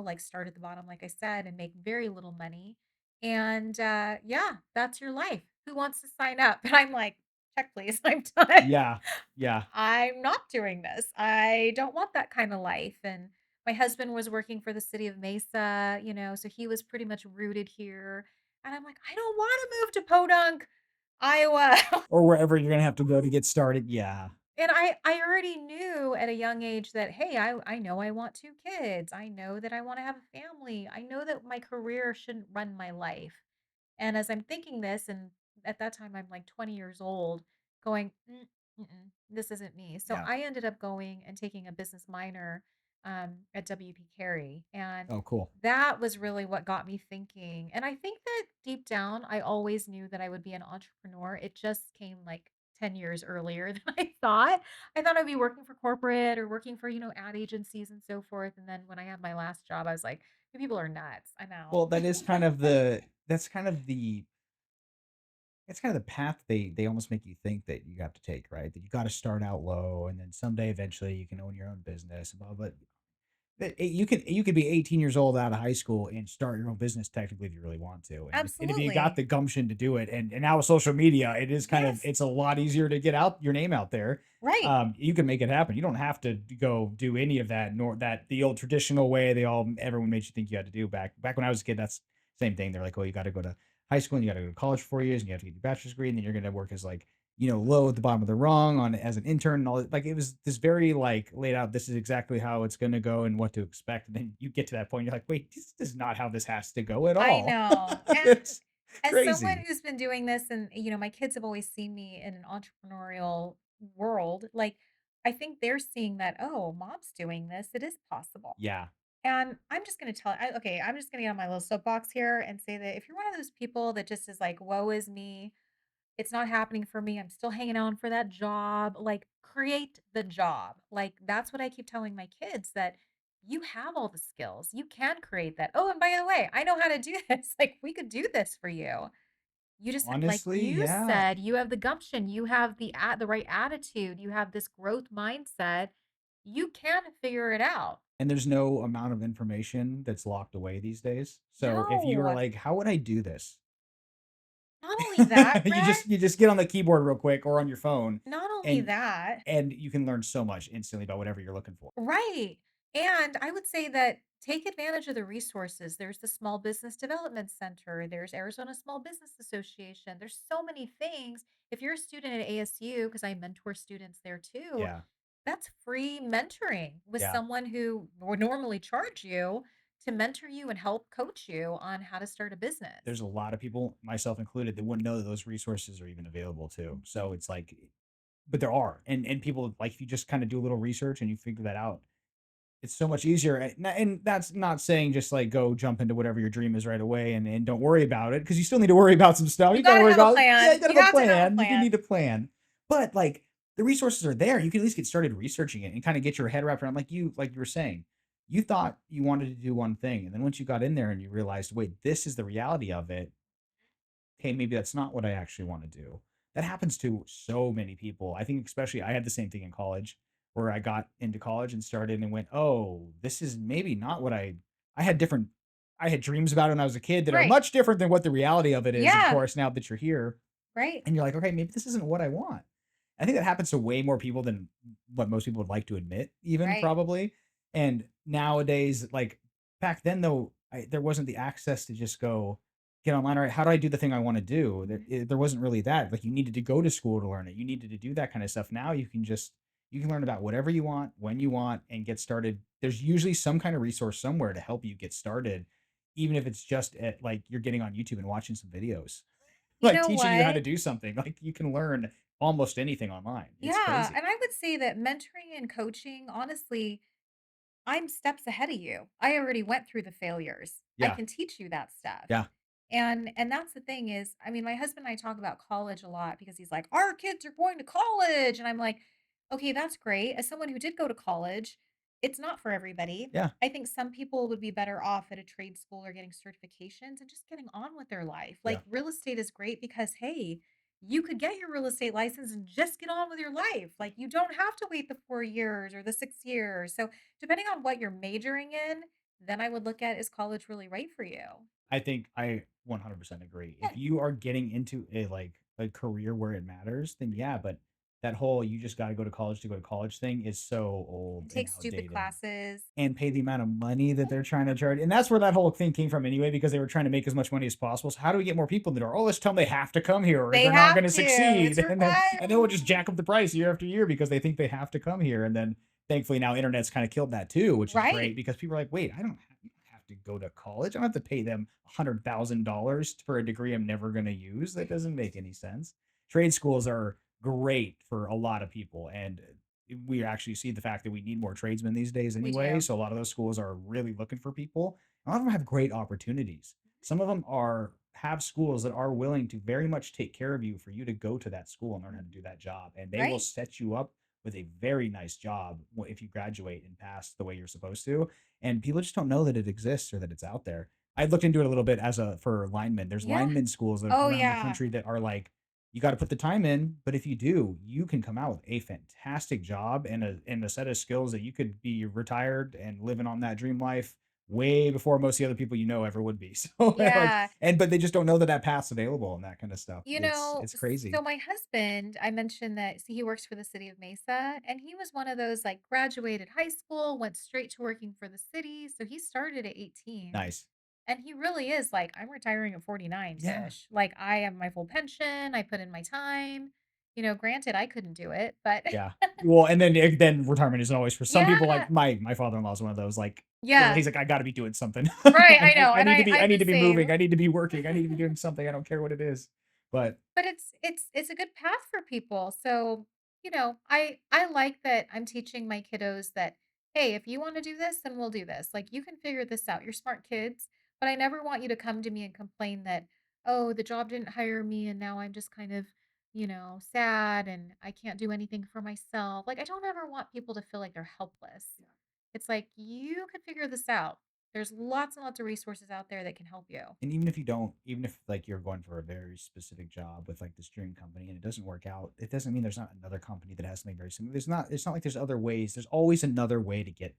like start at the bottom, like I said, and make very little money. And yeah, that's your life. Who wants to sign up?" And I'm like, check, please. I'm done. Yeah. Yeah. I'm not doing this. I don't want that kind of life. And my husband was working for the city of Mesa, so he was pretty much rooted here. And I'm like, I don't want to move to Podunk, Iowa. Or wherever you're gonna have to go to get started. Yeah. And I already knew at a young age that, hey, I know I want 2 kids. I know that I wanna have a family. I know that my career shouldn't run my life. And as I'm thinking this, and at that time, I'm like 20 years old, going, mm-mm, this isn't me. So Yeah. I ended up going and taking a business minor at WP Carey. And Oh, cool. that was really what got me thinking. And I think that deep down, I always knew that I would be an entrepreneur. It just came like 10 years earlier than I thought. I thought I'd be working for corporate or working for, ad agencies and so forth. And then when I had my last job, I was like, "You people are nuts. I'm out." Well, that is kind of the that's kind of the it's kind of the path they almost make you think that you have to take, right? That you got to start out low, and then someday eventually you can own your own business. And blah, but you could be 18 years old out of high school and start your own business technically if you really want to, and if you got Absolutely. the gumption to do it, and now with social media, it is kind of Yes. it's a lot easier to get out your name out there. Right. You can make it happen. You don't have to go do any of that, nor that the old traditional way everyone made you think you had to do back when I was a kid. That's the same thing. They're like, well, you got to go to high school and you got to go to college for 4 years and you have to get your bachelor's degree and then you're going to work as like low at the bottom of the rung on as an intern and all that. Like it was this very like laid out. This is exactly how it's going to go and what to expect. And then you get to that point, you're like, wait, this is not how this has to go at I all. know. And It's as someone crazy. who's been doing this, and my kids have always seen me in an entrepreneurial world, like I think they're seeing that, oh, mom's doing this. It is possible. Yeah. And I'm just going to okay, I'm just going to get on my little soapbox here and say that if you're one of those people that just is like, woe is me, it's not happening for me. I'm still hanging on for that job. Like, create the job. Like, that's what I keep telling my kids, that you have all the skills. You can create that. Oh, and by the way, I know how to do this. Like, we could do this for you. You just, like Honestly, you yeah. said, you have the gumption. You have the right attitude. You have this growth mindset. You can figure it out. And there's no amount of information that's locked away these days. So if you were No, like, how would I do this? not only that, you Brad. just you just get on the keyboard real quick or on your phone Not only and that. you can learn so much instantly about whatever you're looking for. Right. And I would say that take advantage of the resources. There's the Small Business Development Center, there's Arizona Small Business Association. There's so many things. If you're a student at ASU, because I mentor students there too, Yeah. that's free mentoring with Yeah. someone who would normally charge you to mentor you and help coach you on how to start a business. There's a lot of people, myself included, that wouldn't know that those resources are even available too. So it's like, but there are, and people like if you just kind of do a little research and you figure that out, it's so much easier. And that's not saying just like go jump into whatever your dream is right away and don't worry about it because you still need to worry about some stuff. You You got got to to worry have a about, yeah, you plan. got to You have a have to have a plan. You do plan. need a plan, but like the resources are there. You can at least get started researching it and kind of get your head wrapped around, like you were saying, you thought you wanted to do one thing. And then once you got in there and you realized, wait, this is the reality of it, hey, maybe that's not what I actually want to do. That happens to so many people. I think especially I had the same thing in college where I got into college and started and went, "Oh, this is maybe not what I had different I had dreams about it when I was a kid that are Right. much different than what the reality of it is, of Yeah. course, now that you're here." Right. And you're like, "Okay, maybe this isn't what I want." I think that happens to way more people than what most people would like to admit, even Right. probably. And nowadays, like back then, though, there wasn't the access to just go get online. All right, how do I do the thing I want to do? Mhm. There wasn't really that. Like you needed to go to school to learn it. You needed to do that kind of stuff. Now you can learn about whatever you want when you want and get started. There's usually some kind of resource somewhere to help you get started, even if it's just at like you're getting on YouTube and watching some videos You like know teaching you how to what? do something. Like you can learn almost anything online. It's Yeah, crazy. and I would say that mentoring and coaching, honestly, I'm steps ahead of you. I already went through the failures. I Yeah. can teach you that stuff. Yeah. And that's the thing is, I mean, my husband and I talk about college a lot because he's like, "Our kids are going to college." And I'm like, "Okay, that's great." As someone who did go to college, It's not for everybody. Yeah, I think some people would be better off at a trade school or getting certifications and just getting on with their life. yeah. Like real estate is great because, hey, you could get your real estate license and just get on with your life. Like you don't have to wait the 4 years or the 6 years. So, depending on what you're majoring in, then I would look at, is college really right for you? I think I 100% agree. If Yeah. you are getting into a career where it matters, then yeah, but that whole "you just gotta go to college to go to college" thing is so And old and take stupid outdated. classes. And pay the amount of money that they're trying to charge, and that's where that whole thing came from anyway, because they were trying to make as much money as possible. So how do we get more people in the door? Oh, let's tell them they have to come here or They they're not have gonna to. It's succeed, and then we'll just required. jack up the price year after year because they think they have to come here, and then thankfully now internet's kinda killed that too, which is Right. great because people are like, "Wait, I don't have to go to college. I don't have to pay them $100,000 for a degree I'm never gonna use. That doesn't make any sense." Trade schools are great for a lot of people, and we actually see the fact that we need more tradesmen these days We anyway. do. So a lot of those schools are really looking for people. A lot of them have great opportunities. Some of them are have schools that are willing to very much take care of you for you to go to that school and learn how to do that job. And they will Right. set you up with a very nice job if you graduate and pass the way you're supposed to. And people just don't know that it exists or that it's out there. I looked into it a little bit as a for linemen. There's Yeah. lineman schools that Oh, around the yeah. country that are like you got to put the time in, but if you do, you can come out with a fantastic job and a set of skills that you could be retired and living on that dream life way before most of the other people you know ever would be. So like, Yeah. and but they just don't know that that path's available and that kind of stuff. You It's know, it's crazy. so my husband, I mentioned that, see, he works for the city of Mesa, and he was one of those like graduated high school, went straight to working for the city. So he started at 18. Nice. And he really is like, I'm retiring at 49, Yeah. Tish. Like, I have my full pension, I put in my time. Granted, I couldn't do it, but Yeah. Well, and then retirement isn't always for some people. yeah, Like my father-in-law is one of those. Like yeah, he's like, I got to be doing something. right. I know. I And need to be I I'm need the to be moving. same. I need to be working. I need to be doing something. I don't care what it is. But But it's a good path for people. So, I like that I'm teaching my kiddos that, hey, if you want to do this, then we'll do this. Like you can figure this out. You're smart kids, but I never want you to come to me and complain that, oh, the job didn't hire me and now I'm just kind of, sad and I can't do anything for myself. Like I don't ever want people to feel like they're helpless. It's like you could figure this out. There's lots and lots of resources out there that can help you. and even if you don't, even if like you're going for a very specific job with like this dream company and it doesn't work out, it doesn't mean there's not another company that has something very similar. There's not. It's not like there's other ways. There's always another way to get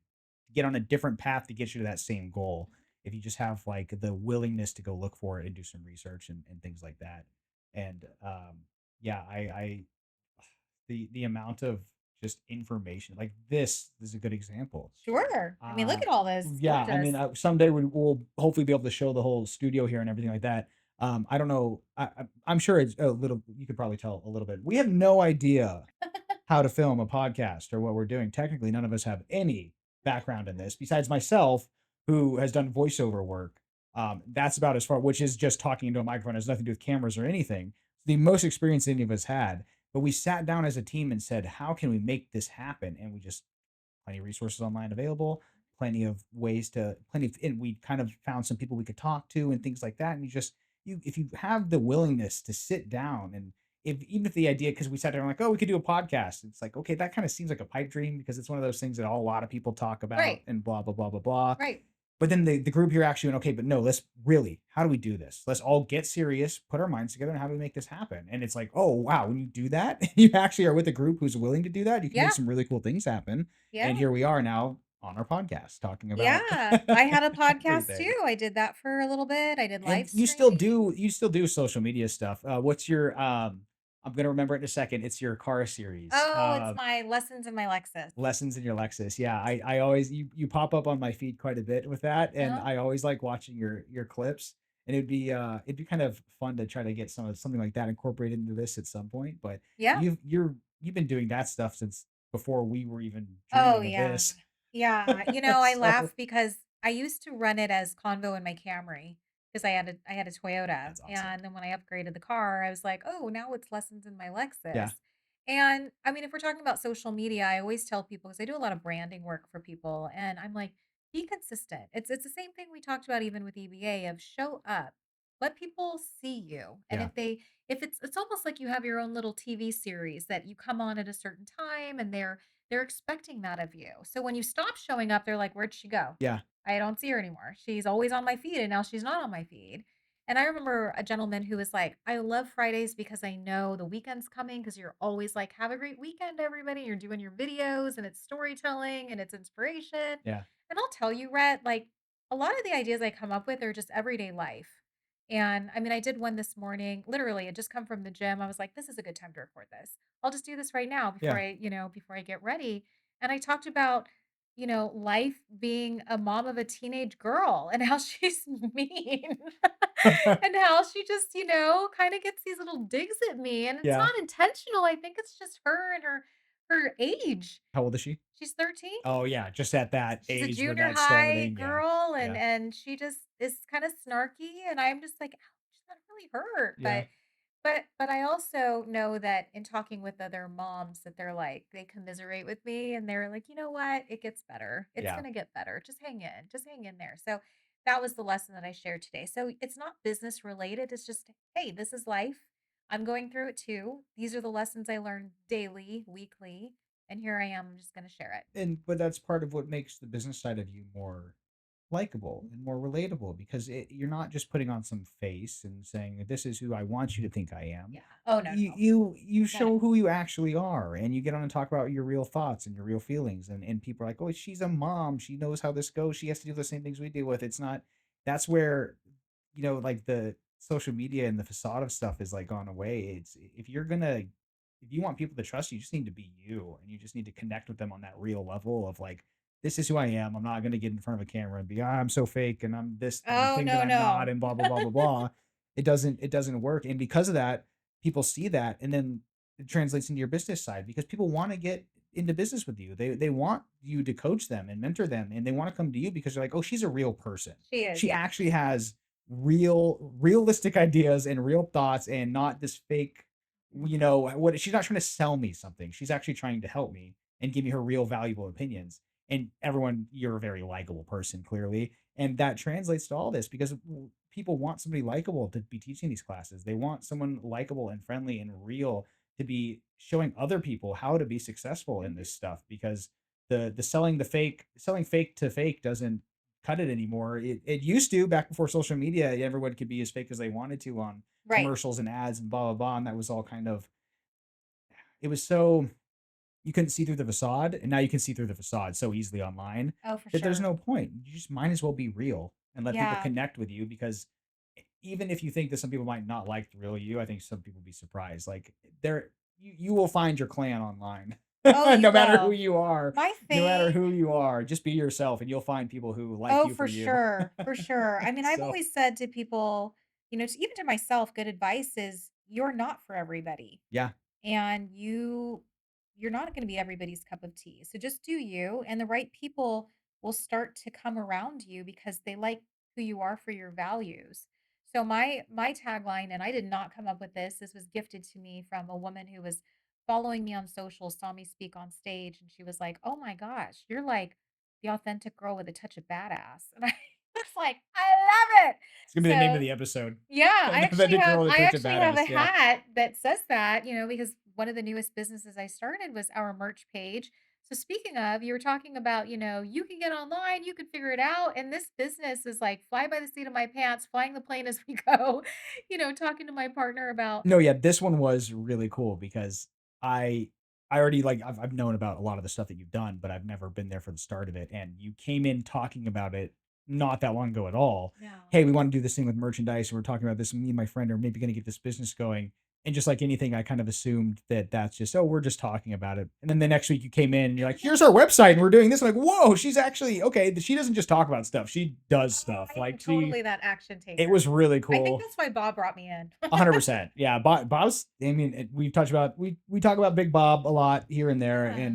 on a different path to get you to that same goal. If you just have like the willingness to go look for it and do some research and things like that. And yeah, I the amount of just information like this is a good example. Sure. I mean, look Uh, at all this. It's yeah, I gorgeous. mean, someday we'll hopefully be able to show the whole studio here and everything like that. I don't know. I'm sure it's a little. You could probably tell a little bit. We have no idea how to film a podcast or what we're doing. Technically, none of us have any background in this besides myself, who has done voiceover work. That's about as far, which is just talking into a microphone, has nothing to do with cameras or anything. The most experience any of us had. But we sat down as a team and said, how can we make this happen? And we just plenty of resources online available, plenty of ways to plenty of, and we kind of found some people we could talk to and things like that. And you if you have the willingness to sit down and if even if the idea because we sat there and like, oh, we could do a podcast. It's like, okay, that kind of seems like a pipe dream because it's one of those things that a lot of people talk about Right. and blah blah blah blah blah. Right. But then the group here actually went, okay, but no, let's really, how do we do this? Let's all get serious, put our minds together, and how do we make this happen? And it's like, oh wow, when you do that, you actually are with a group who's willing to do that, you can make Yeah. some really cool things happen. And Yeah. here we are now on our podcast talking about Yeah. I had a podcast everything. too. I did that for a little bit. I did And live streaming. you still do social media stuff. What's your I'm gonna remember it in a second. It's your car series. Oh, it's my lessons in my Lexus. Lessons in your Lexus. Yeah, I always you pop up on my feed quite a bit with that, and Uh-huh. I always like watching your clips. And it'd be kind of fun to try to get something like that incorporated into this at some point. But Yeah. you've been doing that stuff since before we were even Oh, dreaming of yeah. this. Yeah. I So laugh because I used to run it as Convo in my Camry because I had a Toyota. that's awesome. And then when I upgraded the car, I was like, "Oh, now it's lessons in my Yeah, Lexus." And I mean, if we're talking about social media, I always tell people because I do a lot of branding work for people and I'm like, "Be consistent." It's the same thing we talked about even with EBA of show up. Let people see you. And yeah. if it's almost like you have your own little TV series that you come on at a certain time and they're They're expecting that of you. So when you stop showing up, they're like, "Where'd she go? Yeah. I don't see her anymore. She's always on my feed and now she's not on my feed." And I remember a gentleman who was like, "I love Fridays because I know the weekend's coming because you're always like, 'Have a great weekend, everybody.' You're doing your videos and it's storytelling and it's inspiration." Yeah. And I'll tell you, Rhett, like a lot of the ideas I come up with are just everyday life. And I mean, I did one this morning. Literally, it just come from the gym. I was like, this is a good time to record this. I'll just do this right now before Yeah. before I get ready. And I talked about, life being a mom of a teenage girl and how she's mean and how she just, kind of gets these little digs at me. And it's Yeah. not intentional. I think it's just her and her age. How old is she? She's 13. Oh, yeah, just at that She's a age where junior that's high starting, yeah. girl, and Yeah. she just is kinda snarky, and I'm just like, "Ouch, that really hurt," Yeah. but I also know that in talking with other moms that they're like they commiserate with me, and they're like, "You know what? It gets better. It's Yeah. gonna get better. Just hang in. Just hang in there." So, that was the lesson that I shared today. So, it's not business related, it's just, "Hey, this is life. I'm going through it too. These are the lessons I learn daily, weekly, and here I am, I'm just gonna share it." But that's part of what makes the business side of you more likable and more relatable because you're not just putting on some face and saying this is who I want you to think I am. Yeah. Oh, no, You no. you No, no. show who you actually are, and you get on and talk about your real thoughts and your real feelings, and people are like, oh, she's a mom, she knows how this goes, she has to do the same things we deal with. It's not. That's where, like the social media and the facade of stuff is like gone away. It's if you want people to trust you, you just need to be you, and you just need to connect with them on that real level of like, this is who I am. I'm not going to get in front of a camera and be, I'm so fake and I'm this Oh, thing that no, I'm not no. and blah blah blah blah blah. It doesn't work, and because of that, people see that, and then it translates into your business side because people want to get into business with you. They want you to coach them and mentor them, and they want to come to you because they're like, oh, she's a real person. She is, She yes. actually has realistic ideas and real thoughts, and not this fake. Mhm. What she's not trying to sell me something. She's actually trying to help me and give me her real valuable opinions. And everyone, you're a very likable person, clearly, and that translates to all this because people want somebody likable to be teaching these classes. They want someone likable and friendly and real to be showing other people how to be successful in Mhm. this stuff because the selling fake to fake doesn't cut it anymore. It used to back before social media. Everyone could be as fake as they wanted to on Right. commercials and ads and blah blah blah. And that was all kind of it was so you couldn't see through the facade, and now you can see through the facade so easily online Oh, for that there's sure. no point. You just might as well be real and let people Yeah. connect with you because even if you think that some people might not like the real you, I think some people be surprised. Like you will find your clan online. Oh, you No matter who will. you are, My no matter thing who you are, just be yourself and you'll find people who like Oh, you for for you. sure, for sure. I mean, I've So, always said to people, even to myself, good advice is you're not for everybody. yeah. And you're not going to be everybody's cup of tea. So just do you and the right people will start to come around you because they like who you are for your values. So my tagline, and I did not come up with this. This was gifted to me from a woman who was following me on social, saw me speak on stage, and she was like, "Oh my gosh, you're like the authentic girl with a touch of badass." And I was like, "I love it." It's gonna be the name of So the episode. yeah, An authentic girl with a I touch of actually have a badass. Yeah. hat that says that, because one of the newest businesses I started was our merch page. So speaking of, you were talking about, you can get online, you can figure it out. And this business is like fly by the seat of my pants, flying the plane as we go, talking to my partner about No, yeah, this one was really cool because I I already like I've known about a lot of the stuff that you've done, but I've never been there for the start of it. And you came in talking about it not that long ago at all. no. Hey, we want to do this thing with merchandise, and we're talking about this. Me and my friend are maybe going to get this business going. And just like anything, I kind of assumed that that's just, oh, we're just talking about it. And then the next week you came in and you're like, here's our website and we're doing this. I'm like, whoa, she's actually okay. She doesn't just talk about stuff. She does Oh, stuff. I am Like totally that action it taker. was really I think cool. that's why Bob brought me in. 100%. Yeah, Bob's. I mean, we've touched about we talk about Big Bob a lot here and there, Yeah.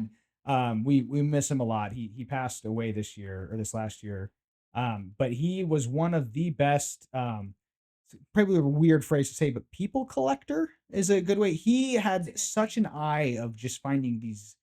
and we miss him a lot. He passed away this year or this last year, but he was one of the best. Probably a weird phrase to say, but people collector is a good way. He That's a had good such thing. an eye of just finding these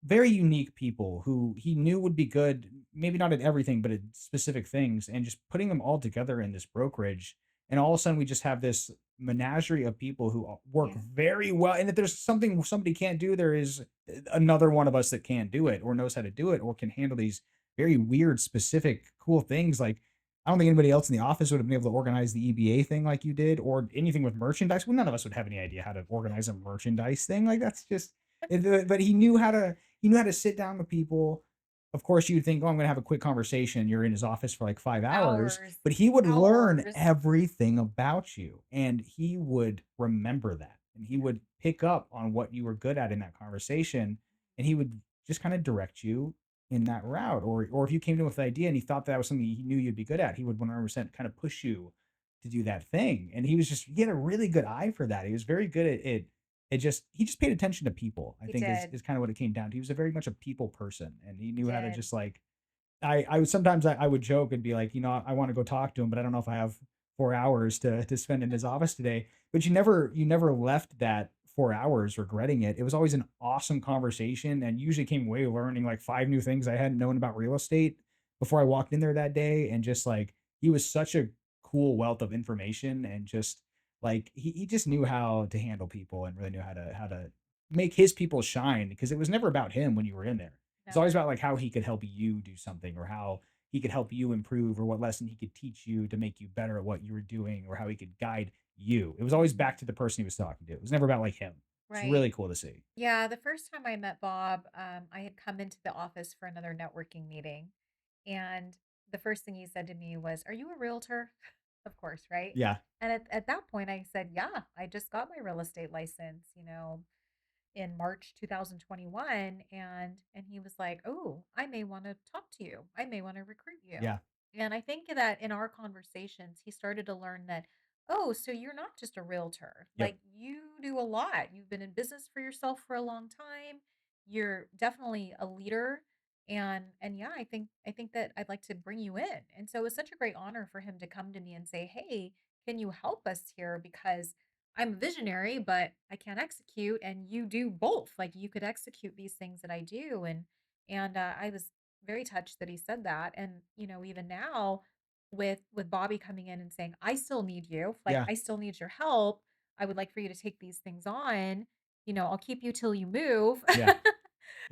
very unique people who he knew would be good, maybe not at everything, but at specific things, and just putting them all together in this brokerage. and all of a sudden we just have this menagerie of people who work Yeah. very well. And if there's something somebody can't do, there is another one of us that can do it or knows how to do it or can handle these very weird, specific, cool things. Like I don't think anybody else in the office would have been able to organize the EBA thing like you did, or anything with merchandise. Well, none of us would have any idea how to organize a merchandise thing. Like that's just. But he knew how to. He knew how to sit down with people. Of course, you'd think, oh, I'm going to have a quick conversation. You're in his office for like 5 hours, Hours, but he would learn hours. everything about you and he would remember that. And he would pick up on what you were good at in that conversation. And he would just kind of direct you in that route. Or if you came to him with an idea and he thought that was something he knew you'd be good at, he would 100% kind of push you to do that thing. And he had a really good eye for that. He was very good at it. He just paid attention to people, I He think did. is kind of what it came down to. He was a very much a people person and he He knew how to did. just like I would sometimes I would joke and be like, I want to go talk to him, but I don't know if I have 4 hours to spend in his office today. But you never left that 4 hours regretting it. It was always an awesome conversation and usually came away learning like 5 new things I hadn't known about real estate before I walked in there that day. And just like he was such a cool wealth of information and just like he just knew how to handle people and really knew how to make his people shine because it was never about him when you were in there. It's No. always about like how he could help you do something or how he could help you improve or what lesson he could teach you to make you better at what you were doing or how he could guide you. It was always back Mhm. to the person he was talking to. It was never about like him. It's Right. really cool to see. Yeah, the first time I met Bob, I had come into the office for another networking meeting. And the first thing he said to me was, "Are you a realtor?" Of course, right? Yeah. And at that point, I said, "Yeah, I just got my real estate license, in March 2021." And he was like, "Oh, I may want to talk to you. I may want to recruit you." Yeah. And I think that in our conversations, he started to learn that, "Oh, so you're not just a realtor. Yep. Like you do a lot. You've been in business for yourself for a long time. You're definitely a leader." And yeah, I think that I'd like to bring you in. And so it was such a great honor for him to come to me and say, "Hey, can you help us here? Because I'm a visionary, but I can't execute, and you do both. Like you could execute these things that I do." And I was very touched that he said that. And even now, with Bobby coming in and saying, "I still need you. Like Yeah. I still need your help. I would like for you to take these things on. I'll keep you till you move." Yeah.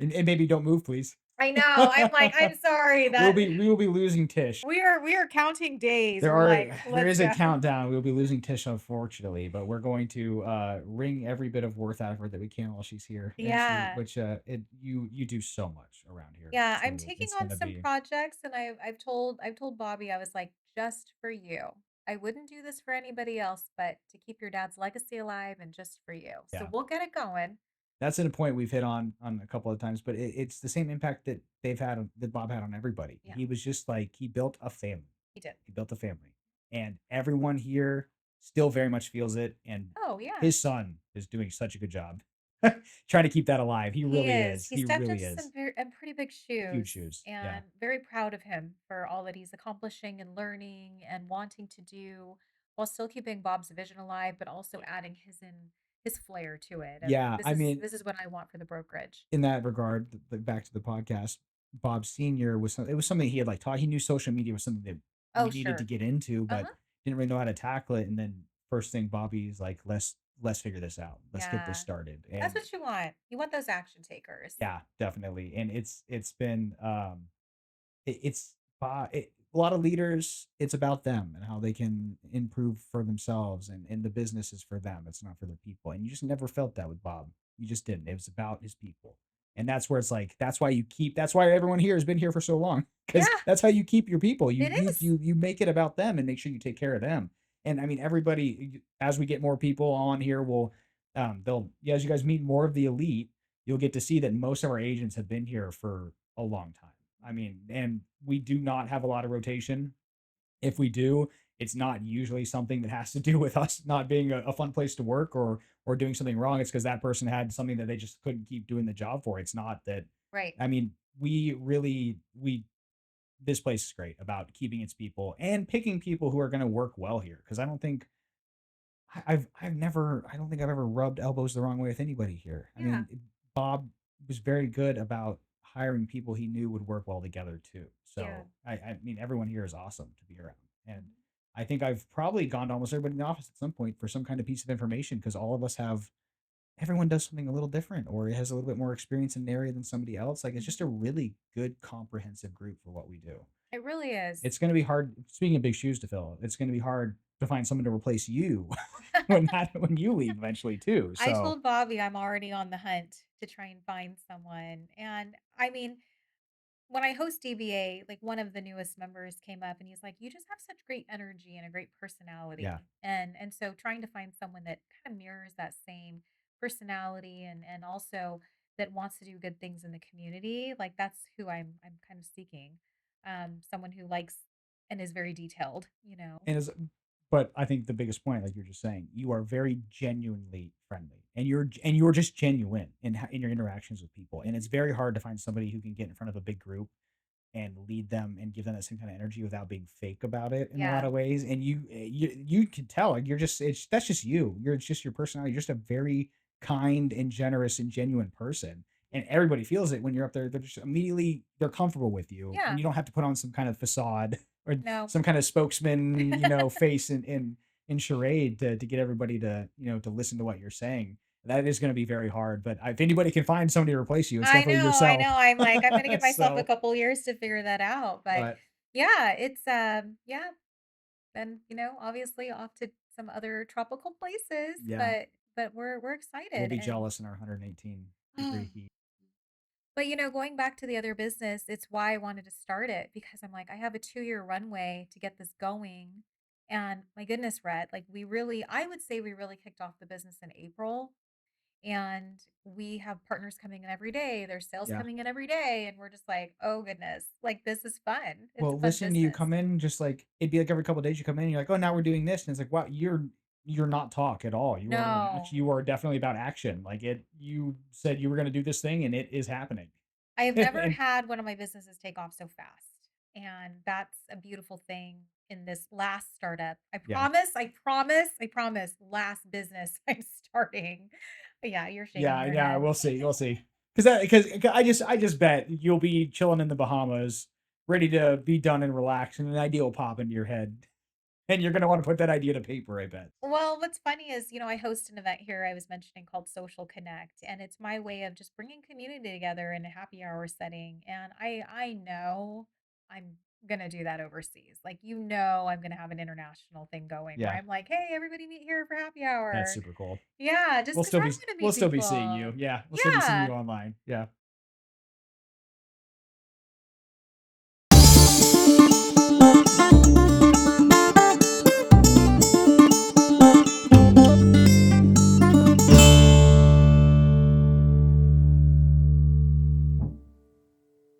And maybe don't move, please. I know. I'm like, I'm sorry that We will be losing Tish. we are counting days. We're like, There let's is a go. countdown. We'll be losing Tish, unfortunately, but we're going to wring every bit of worth out of her that we can while she's here. And Yeah. which you do so much around here Yeah, I'm too. taking It's on gonna some be projects, and I've told Bobby, I was like, just for you. I wouldn't do this for anybody else, but to keep your dad's legacy alive and just for you. So yeah. we'll get it going. That's a point we've hit on a couple of times, but it's the same impact that that Bob had on everybody. Yeah, He was just like he built a family. he did. He built a family, and everyone here still very much feels it. And Oh yeah. his son is doing such a good job trying to keep that alive. He He really is. is. He He stepped really into some is. pretty big Huge shoes, shoes. Yeah. and very proud of him for all that he's accomplishing and learning and wanting to do, while still keeping Bob's vision alive, but also adding his flair to it. Of Yeah. this I is mean, this is what I want for the brokerage. in that regard, back to the podcast, Bob Senior it was something he had like taught. He knew social media was something that Oh we needed to sure. get into, Uh but huh. didn't really know how to tackle it. And then first thing, Bobby's like, let's figure this out. Let's get this Yeah. started. That's And what you want. You want those action takers. yeah, definitely. And it's been it's a lot of leaders. It's about them and how they can improve for themselves, and the business is for them. It's not for the people. And you just never felt that with Bob. You just didn't. It was about his people, and that's where it's like that's why you keep. That's why everyone here has been here for so long because Yeah, that's how you keep your people. You it you is. you you make it about them and make sure you take care of them. And I mean, everybody as we get more people on here, will they'll yeah, as you guys meet more of the elite, you'll get to see that most of our agents have been here for a long time. I mean, and we do not have a lot of rotation. If we do, it's not usually something that has to do with us not being a fun place to work or doing something wrong. It's because that person had something that they just couldn't keep doing the job for. It's not that. Right. I mean, we really we this place is great about keeping its people and picking people who are going to work well here. Because I don't think I've ever rubbed elbows the wrong way with anybody here. I Yeah. mean, Bob was very good about hiring people he knew would work well together too. Yeah. So I mean, everyone here is awesome to be around, and Mhm. I think I've probably gone to almost everybody in the office at some point for some kind of piece of information because all of us have everyone does something a little different or has a little bit more experience in an area than somebody else. Like it's Mhm. just a really good comprehensive group for what we do. It really is. It's going to be hard. Speaking of big shoes to fill, it's going to be hard to find someone to replace you when you leave eventually too. I So told Bobby I'm already on the hunt to try and find someone. And I mean, when I host DBA, like one of the newest members came up and he's like, "You just have such great energy and a great yeah, personality." And so trying to find someone that kind of mirrors that same personality and also that wants to do good things in the community, like that's who I'm kind of seeking. Someone who likes and is very detailed, you know. and as but I think the biggest point, like you're just saying, you are very genuinely friendly, and you're just genuine in your interactions with people, and Mhm. it's very hard to find somebody who can get in front of a big group and lead them and give them that same kind of energy without being fake about it in a lot Yeah. of ways. And you can tell like you're just it's that's just you. You're it's just your personality. You're just a very kind and generous and genuine person. And everybody feels it when you're up there. They're just immediately they're comfortable with you, and Yeah. you don't have to put on some kind of facade or No. some kind of spokesman, face in charade to get everybody to listen to what you're saying. That is going to be very hard. But if anybody can find somebody to replace you, it's I definitely know, I yourself. know. I'm like, I'm gonna give myself a So, couple years to figure that out. But but yeah, it's yeah, and obviously off to some other tropical places, yeah, but we're we'll excited be and jealous in our 118-degree heat. but going back to the other business, it's why I wanted to start it because I'm like, I have a 2-year runway to get this going. And my goodness, Rhett, like I would say we really kicked off the business in April. And we have partners coming in every day. There's sales Yeah. coming in every day. And we're just like, oh goodness, like this is fun. It's a Well, fun listening to you business. come in, just like it'd be like every couple of days you come in, you're like, oh, now we're doing this, and it's like, wow, you're not talk at all. You are an action. No, You are definitely about action. Like it, you said you were going to do this thing, and it is happening. I have never And had one of my businesses take off so fast. And that's a beautiful thing in this last startup. yeah, I promise, last business I'm starting. But yeah, you're shaking yeah, your yeah. head. We'll see. Because I just bet you'll be chilling in the Bahamas, ready to be done and relax, and an idea will pop into your head, and you're going to want to put that idea to paper. I bet. Well, what's funny is, I host an event here I was mentioning called Social Connect, and it's my way of just bringing community together in a happy hour setting. And I know I'm gonna do that overseas. Like, I'm gonna have an international thing going where Yeah, I'm like, hey, everybody meet here for happy that's hour. super cool. Yeah, just because I want to We'll meet still be seeing people. you. Yeah, we'll still be seeing you Yeah. online. Yeah.